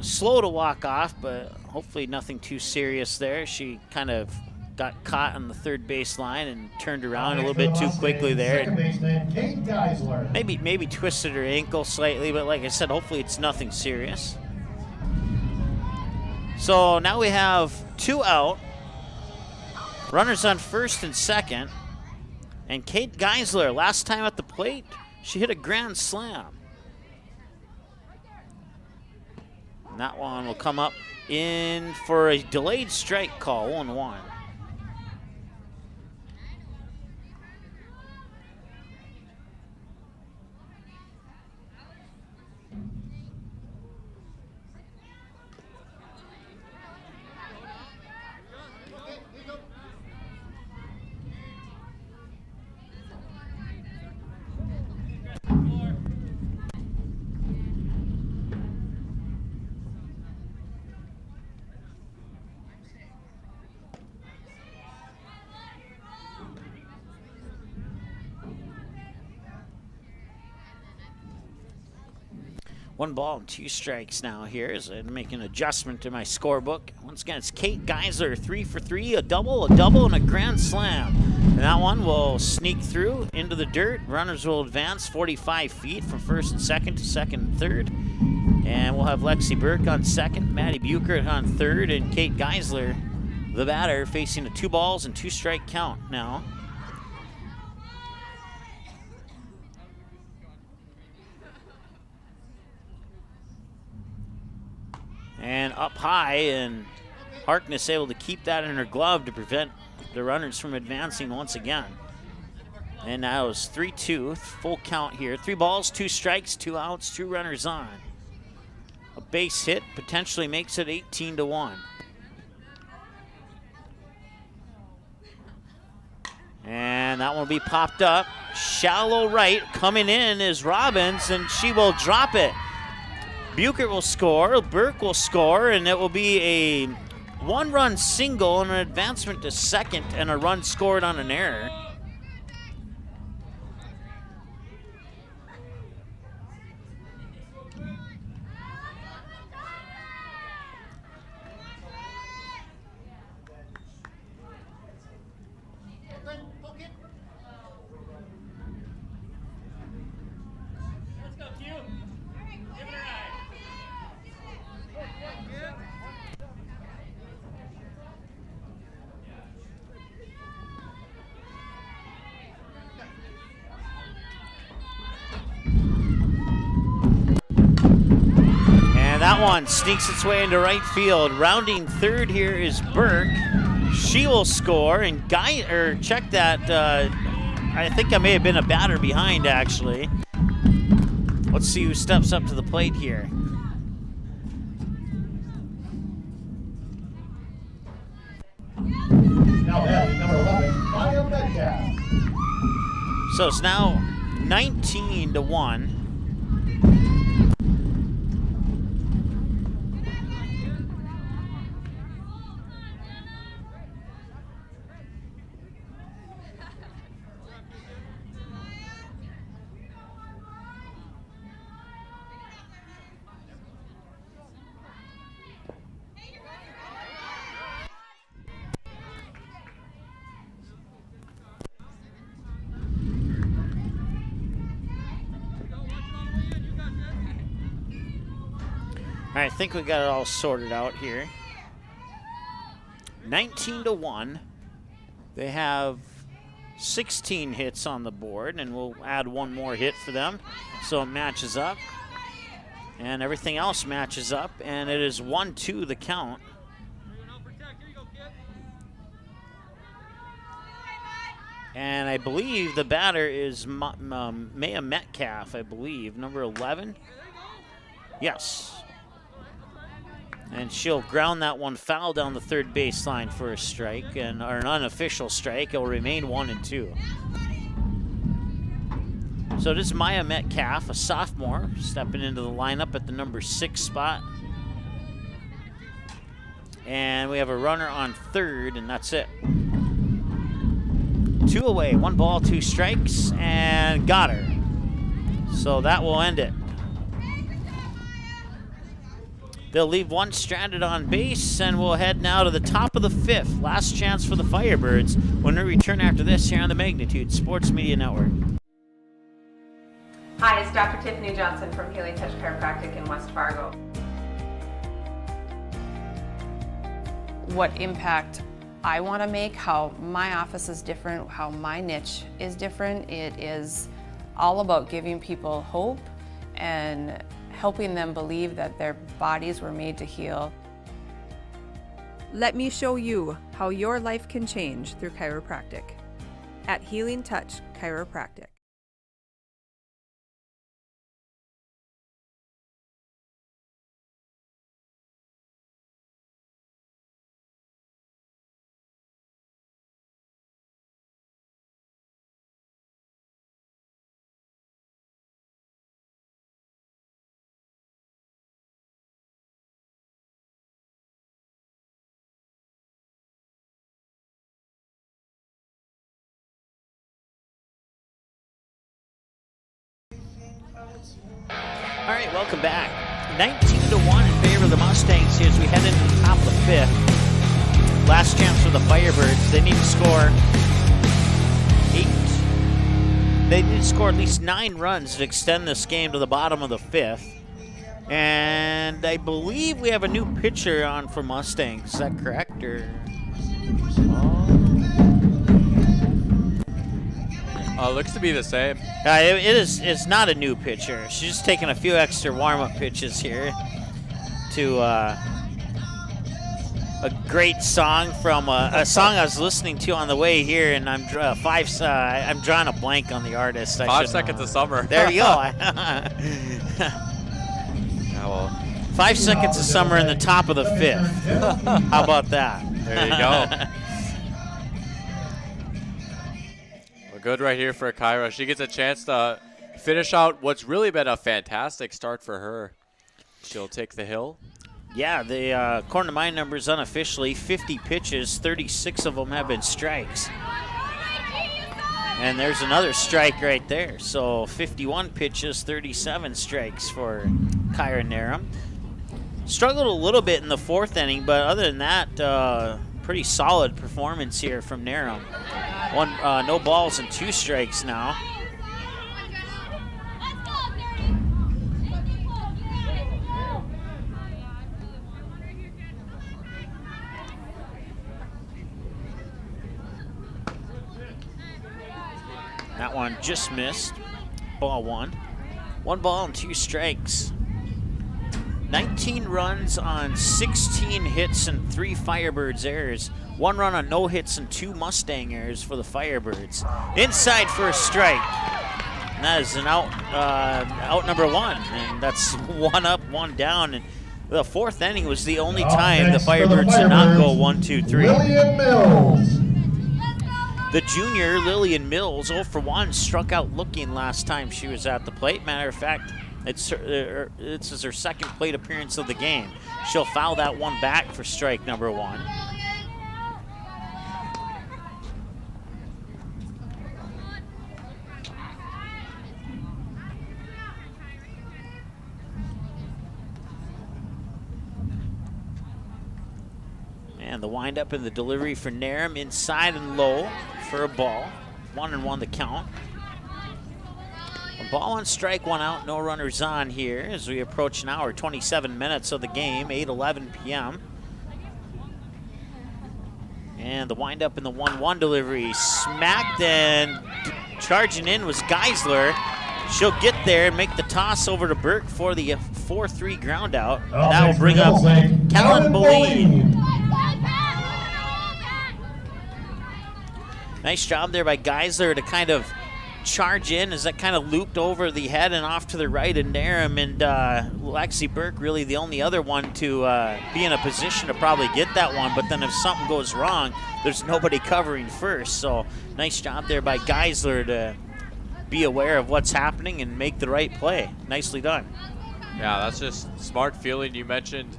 slow to walk off, but hopefully nothing too serious there. She kind of got caught on the third baseline and turned around a little bit too quickly there. And maybe twisted her ankle slightly, but like I said, hopefully it's nothing serious. So now we have 2 out. Runners on first and second. And Kate Geisler, last time at the plate, she hit a grand slam. And that one will come up in for a delayed strike call, 1-1. One ball and 2 strikes now here as I make an adjustment to my scorebook. Once again, it's Kate Geisler, 3 for 3, a double, and a grand slam. And that one will sneak through into the dirt. Runners will advance 45 feet from first and second to second and third. And we'll have Lexi Burke on second, Maddie Buchert on third, and Kate Geisler, the batter, facing a 2 balls and 2 strike count now. And up high, and Harkness able to keep that in her glove to prevent the runners from advancing once again. And now it's 3-2, full count here. 3 balls, 2 strikes, 2 outs, 2 runners on. A base hit potentially makes it 18-1. And that one will be popped up. Shallow right, coming in is Robbins, and she will drop it. Buchert will score, Burke will score, and it will be a 1-run single and an advancement to second and a run scored on an error. That one sneaks its way into right field. Rounding third here is Burke. She will score, and check that. I think I may have been a batter behind, actually. Let's see who steps up to the plate here. Now batting number 11, Maya Metcalf. So it's now 19-1. I think we got it all sorted out here. 19-1. They have 16 hits on the board, and we'll add one more hit for them. So it matches up, and everything else matches up, and it is 1-2 the count. And I believe the batter is Maya Metcalf, I believe, number 11. Yes. And she'll ground that one foul down the third baseline for a strike, or an unofficial strike. It'll remain 1-2. So it is Maya Metcalf, a sophomore, stepping into the lineup at the number 6 spot. And we have a runner on third, and that's it. 2 away, 1 ball, 2 strikes, and got her. So that will end it. They'll leave one stranded on base, and we'll head now to the top of the 5th. Last chance for the Firebirds when we return after this here on the Magnitude Sports Media Network. Hi, it's Dr. Tiffany Johnson from Healing Touch Chiropractic in West Fargo. What impact I want to make, how my office is different, how my niche is different. It is all about giving people hope and helping them believe that their bodies were made to heal. Let me show you how your life can change through chiropractic at Healing Touch Chiropractic. All right, welcome back. 19-1 in favor of the Mustangs here as we head into the top of the 5th. Last chance for the Firebirds. They need to score 8. They need to score at least 9 runs to extend this game to the bottom of the 5th. And I believe we have a new pitcher on for Mustangs. Is that correct? Or Looks to be the same. It's not a new pitcher. She's just taking a few extra warm-up pitches here to a great song from a song I was listening to on the way here, and I'm drawing a blank on the artist. 5 Seconds of Summer. There you go. 5 Seconds of Summer in the top of the 5th. How about that? There you go. Good right here for Kyra. She gets a chance to finish out what's really been a fantastic start for her. She'll take the hill. Yeah, according to my numbers unofficially, 50 pitches, 36 of them have been strikes. And there's another strike right there. So 51 pitches, 37 strikes for Kyra Narum. Struggled a little bit in the 4th inning, but other than that, pretty solid performance here from Narum. No balls and 2 strikes now. That one just missed. Ball 1. 1 ball and 2 strikes. 19 runs on 16 hits and 3 Firebirds errors. 1 run on no hits and 2 Mustang errors for the Firebirds. Inside for a strike. And that is an out number 1. And that's 1 up, 1 down. And the 4th inning was the only time the Firebirds did not go 1, 2, 3. Lillian Mills. The junior, Lillian Mills, 0 for 1, struck out looking last time she was at the plate. Matter of fact, this is her 2nd plate appearance of the game. She'll foul that one back for strike number 1. And the windup and the delivery for Narum, inside and low for a ball. 1-1 the count. A ball on strike, 1 out, no runners on here as we approach an hour, 27 minutes of the game, 8:11 p.m. And the windup in the 1-1 delivery. Smacked and charging in was Geisler. She'll get there and make the toss over to Burke for the 4-3 ground out. That will bring up Kellen Boleen. Nice job there by Geisler to kind of charge in as that kind of looped over the head and off to the right and Narum, and Lexi Burke really the only other one to be in a position to probably get that one, but then if something goes wrong, there's nobody covering first. So nice job there by Geisler to be aware of what's happening and make the right play. Nicely done. Yeah, that's just smart fielding. You mentioned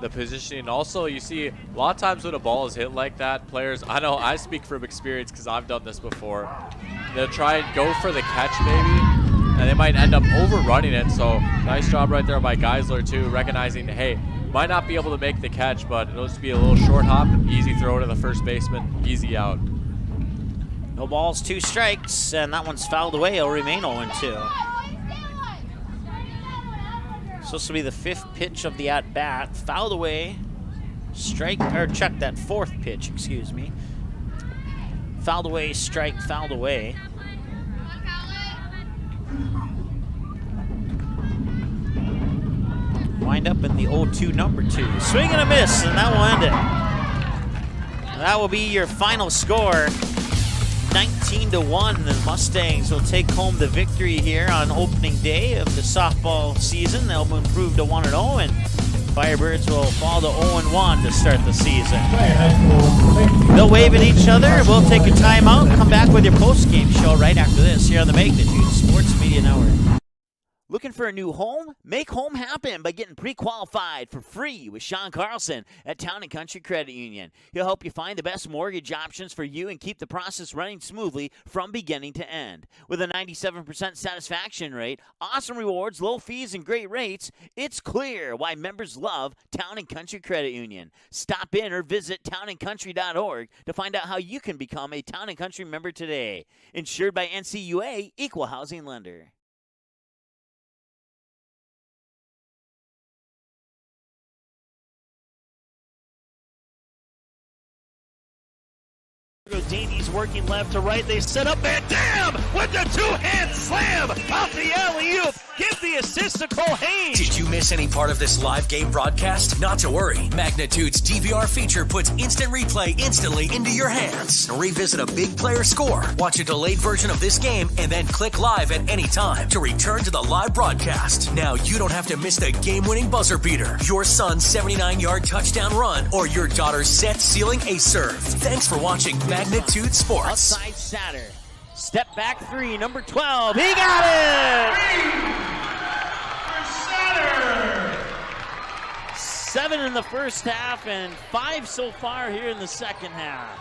the positioning. Also, you see a lot of times when a ball is hit like that, players, I know I speak from experience because I've done this before, they'll try and go for the catch maybe, and they might end up overrunning it. So nice job right there by Geisler too, recognizing, hey, might not be able to make the catch, but it'll just be a little short hop, easy throw to the first baseman, easy out. No balls, 2 strikes, and that one's fouled away. It'll remain 0-2. Supposed to be the 5th pitch of the at-bat. Fouled away. Strike, or check that 4th pitch, excuse me. Fouled away, strike, fouled away. Wind up in the 0-2 number 2. Swing and a miss, and that will end it. That will be your final score. 19-1, the Mustangs will take home the victory here on opening day of the softball season. They'll improve to 1-0, and Firebirds will fall to 0-1 to start the season. They'll wave at each other. We'll take a timeout. Come back with your post-game show right after this here on the Magnitude Sports Media Network. Looking for a new home? Make home happen by getting pre-qualified for free with Sean Carlson at Town & Country Credit Union. He'll help you find the best mortgage options for you and keep the process running smoothly from beginning to end. With a 97% satisfaction rate, awesome rewards, low fees, and great rates, it's clear why members love Town & Country Credit Union. Stop in or visit townandcountry.org to find out how you can become a Town & Country member today. Insured by NCUA, Equal Housing Lender. Davies working left to right. They set up and damn with the 2-hand slam off the alley-oop. Give the assist to Cole Haynes. Did you miss any part of this live game broadcast? Not to worry. Magnitude's DVR feature puts instant replay instantly into your hands. Revisit a big player score, watch a delayed version of this game, and then click live at any time to return to the live broadcast. Now you don't have to miss the game-winning buzzer beater, your son's 79-yard touchdown run, or your daughter's set-sealing ace serve. Thanks for watching Magnitude Sports. Outside Satter. Step back 3, number 12. He got it! 7 in the first half and 5 so far here in the second half.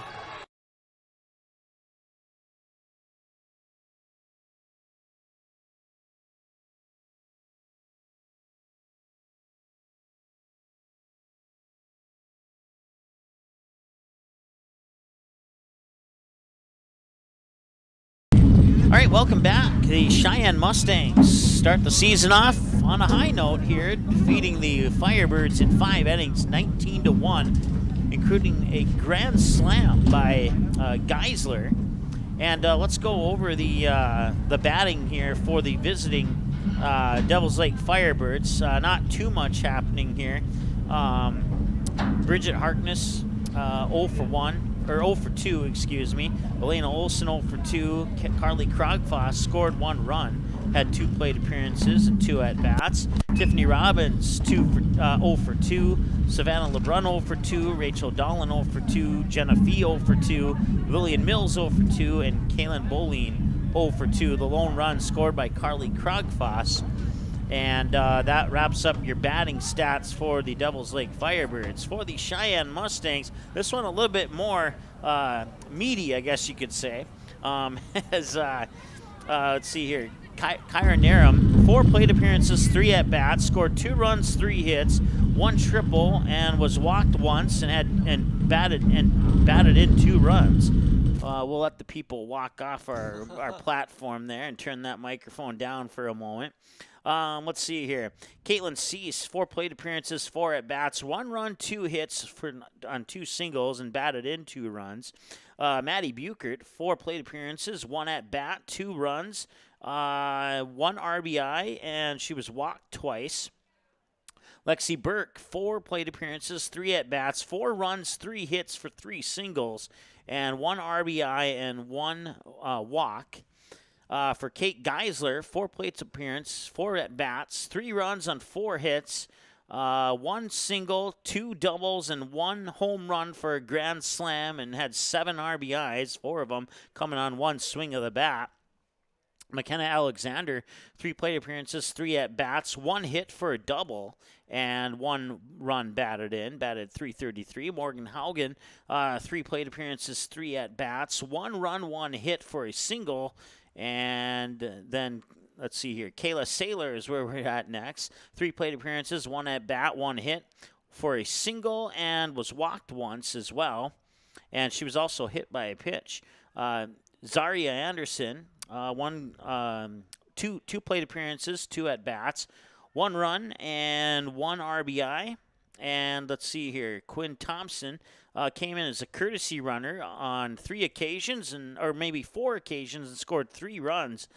All right, welcome back. The Sheyenne Mustangs start the season off on a high note here, defeating the Firebirds in 5 innings, 19-1, including a grand slam by Geisler. And let's go over the batting here for the visiting Devils Lake Firebirds. Not too much happening here. Bridget Harkness, 0 for 1. Or 0 for 2, excuse me. Elena Olsen 0 for 2. Carly Krogfoss scored 1 run, had 2 plate appearances and 2 at-bats. Tiffany Robbins 0 for 2. Savannah LeBrun 0 for 2. Rachel Dolan 0 for 2. Jenna Fee 0 for 2. Lillian Mills 0 for 2. And Kaylin Boleen 0 for 2. The lone run scored by Carly Krogfoss. And that wraps up your batting stats for the Devils Lake Firebirds. For the Sheyenne Mustangs, this one a little bit more meaty, I guess you could say. Let's see here. Kyra Narum, 4 plate appearances, 3 at-bats, scored 2 runs, 3 hits, 1 triple, and was walked once and batted in 2 runs. We'll let the people walk off our platform there and turn that microphone down for a moment. Let's see here. Caitlin Cease, 4 plate appearances, 4 at-bats, 1 run, 2 hits on 2 singles and batted in 2 runs. Maddie Buchert, 4 plate appearances, 1 at-bat, 2 runs, 1 RBI, and she was walked twice. Lexi Burke, 4 plate appearances, 3 at-bats, 4 runs, 3 hits for 3 singles, and 1 RBI and 1 walk. For Kate Geisler, 4 plate appearance, 4 at-bats, 3 runs on 4 hits, 1 single, 2 doubles, and 1 home run for a grand slam, and had 7 RBIs, 4 of them coming on 1 swing of the bat. McKenna Alexander, 3 plate appearances, 3 at-bats, 1 hit for a double, and 1 run batted in, batted .333. Morgan Haugen, 3 plate appearances, 3 at-bats, 1 run, 1 hit for a single, and then, let's see here, Kayla Saylor is where we're at next. 3 plate appearances, 1 at-bat, 1 hit for a single, and was walked once as well, and she was also hit by a pitch. Zaria Anderson, 2 plate appearances, 2 at-bats, 1 run, and 1 RBI. And let's see here, Quinn Thompson came in as a courtesy runner on 3 occasions, or maybe 4 occasions, and scored 3 runs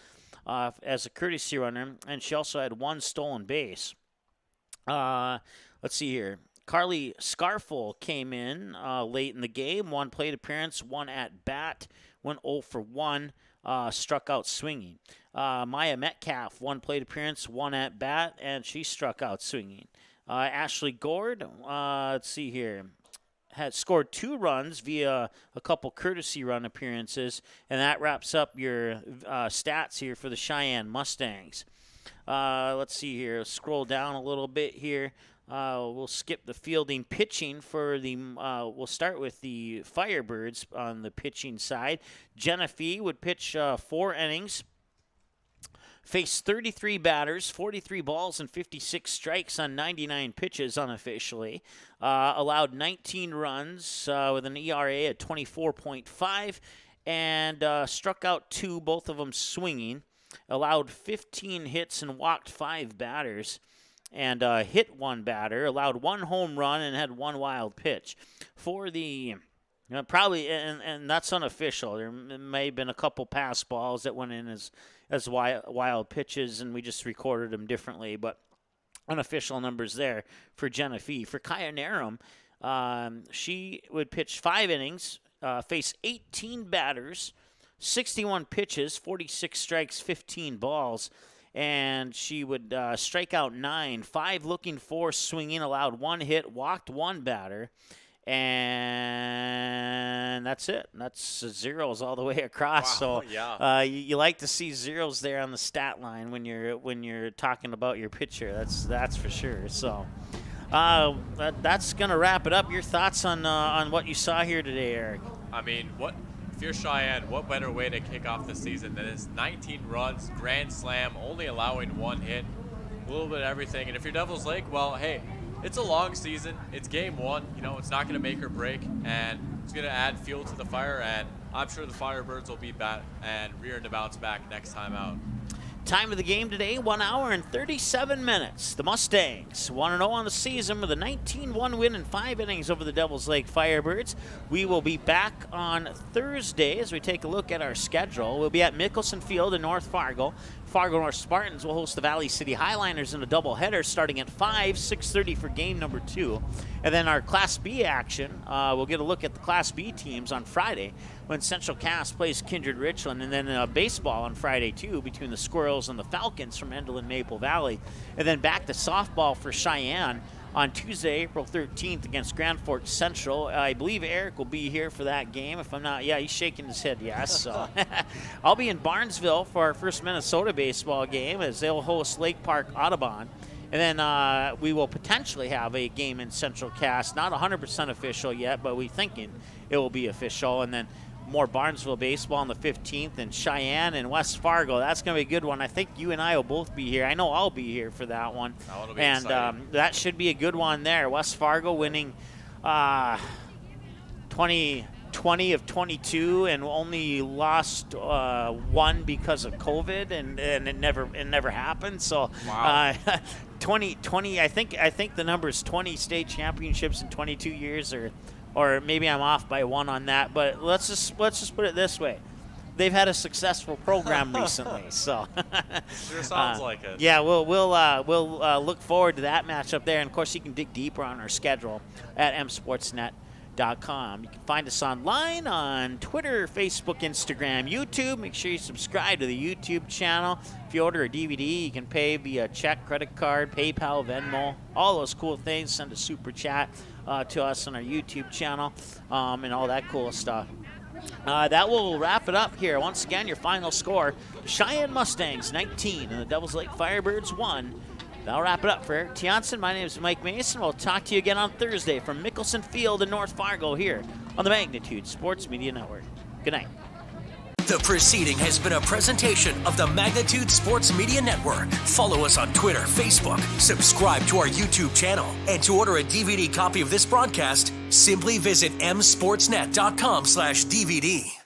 as a courtesy runner, and she also had 1 stolen base. Let's see here. Carly Scarful came in late in the game, 1 plate appearance, 1 at-bat, went 0 for 1, struck out swinging. Maya Metcalf, 1 plate appearance, 1 at-bat, and she struck out swinging. Ashley Gord, let's see here, had scored 2 runs via a couple courtesy run appearances, and that wraps up your stats here for the Sheyenne Mustangs. Let's see here, scroll down a little bit here. We'll skip the fielding. Pitching for the, we'll start with the Firebirds on the pitching side. Jenna Fee would pitch 4 innings, faced 33 batters, 43 balls, and 56 strikes on 99 pitches unofficially. Allowed 19 runs with an ERA at 24.5, and struck out 2, both of them swinging. Allowed 15 hits and walked 5 batters. And hit 1 batter, allowed 1 home run, and had 1 wild pitch. For the, probably, and that's unofficial. There may have been a couple pass balls that went in as wild pitches, and we just recorded them differently. But unofficial numbers there for Jenna Fee. For Kaya Narum, she would pitch 5 innings, face 18 batters, 61 pitches, 46 strikes, 15 balls. And she would strike out 9, 5 looking for, swinging, allowed 1 hit, walked 1 batter, and that's it. That's zeros all the way across. Wow, so yeah. You like to see zeros there on the stat line when you're talking about your pitcher. That's for sure. So that's gonna wrap it up. Your thoughts on what you saw here today, Eric? I mean, if you're Cheyenne, what better way to kick off the season than this 19 runs, grand slam, only allowing 1 hit, a little bit of everything. And if you're Devils Lake, well, hey, it's a long season. It's game 1. It's not going to make or break, and it's going to add fuel to the fire, and I'm sure the Firebirds will be back and rearing to bounce back next time out. Time of the game today, 1 hour and 37 minutes. The Mustangs 1-0 on the season with a 19-1 win in 5 innings over the Devils Lake Firebirds. We will be back on Thursday as we take a look at our schedule. We'll be at Mickelson Field in North Fargo. Fargo North Spartans will host the Valley City Highliners in a doubleheader starting at 5, 6:30 for game number 2. And then our Class B action, we'll get a look at the Class B teams on Friday when Central Cass plays Kindred Richland, and then baseball on Friday too between the Squirrels and the Falcons from Endelin Maple Valley. And then back to softball for Cheyenne on Tuesday, April 13th against Grand Forks Central. I believe Eric will be here for that game. If I'm not, yeah, he's shaking his head yes. So I'll be in Barnesville for our first Minnesota baseball game as they'll host Lake Park Audubon. And then we will potentially have a game in Central Cass. Not 100% official yet, but we're thinking it will be official. And then more Barnesville baseball on the 15th, and Cheyenne and West Fargo. That's going to be a good one. I think you and I will both be here. I know I'll be here for that one. That'll be and that should be a good one there. West Fargo winning 20 20 of 22 and only lost one because of COVID, and it never happened. So wow. 20 I think the number is 20 state championships in 22 years, or maybe I'm off by one on that, but let's just put it this way. They've had a successful program recently, so sure sounds like it. Yeah, we'll look forward to that matchup there, and of course you can dig deeper on our schedule at msportsnet.com. You can find us online on Twitter, Facebook, Instagram, YouTube. Make sure you subscribe to the YouTube channel. If you order a DVD, you can pay via check, credit card, PayPal, Venmo, all those cool things. Send a super chat to us on our YouTube channel and all that cool stuff. That will wrap it up here. Once again, your final score, Sheyenne Mustangs 19 and the Devils Lake Firebirds 1. That'll wrap it up for Eric Tianson. My name is Mike Mason. We'll talk to you again on Thursday from Mickelson Field in North Fargo here on the Magnitude Sports Media Network. Good night. The proceeding has been a presentation of the Magnitude Sports Media Network. Follow us on Twitter, Facebook, subscribe to our YouTube channel, and to order a DVD copy of this broadcast, simply visit msportsnet.com/DVD.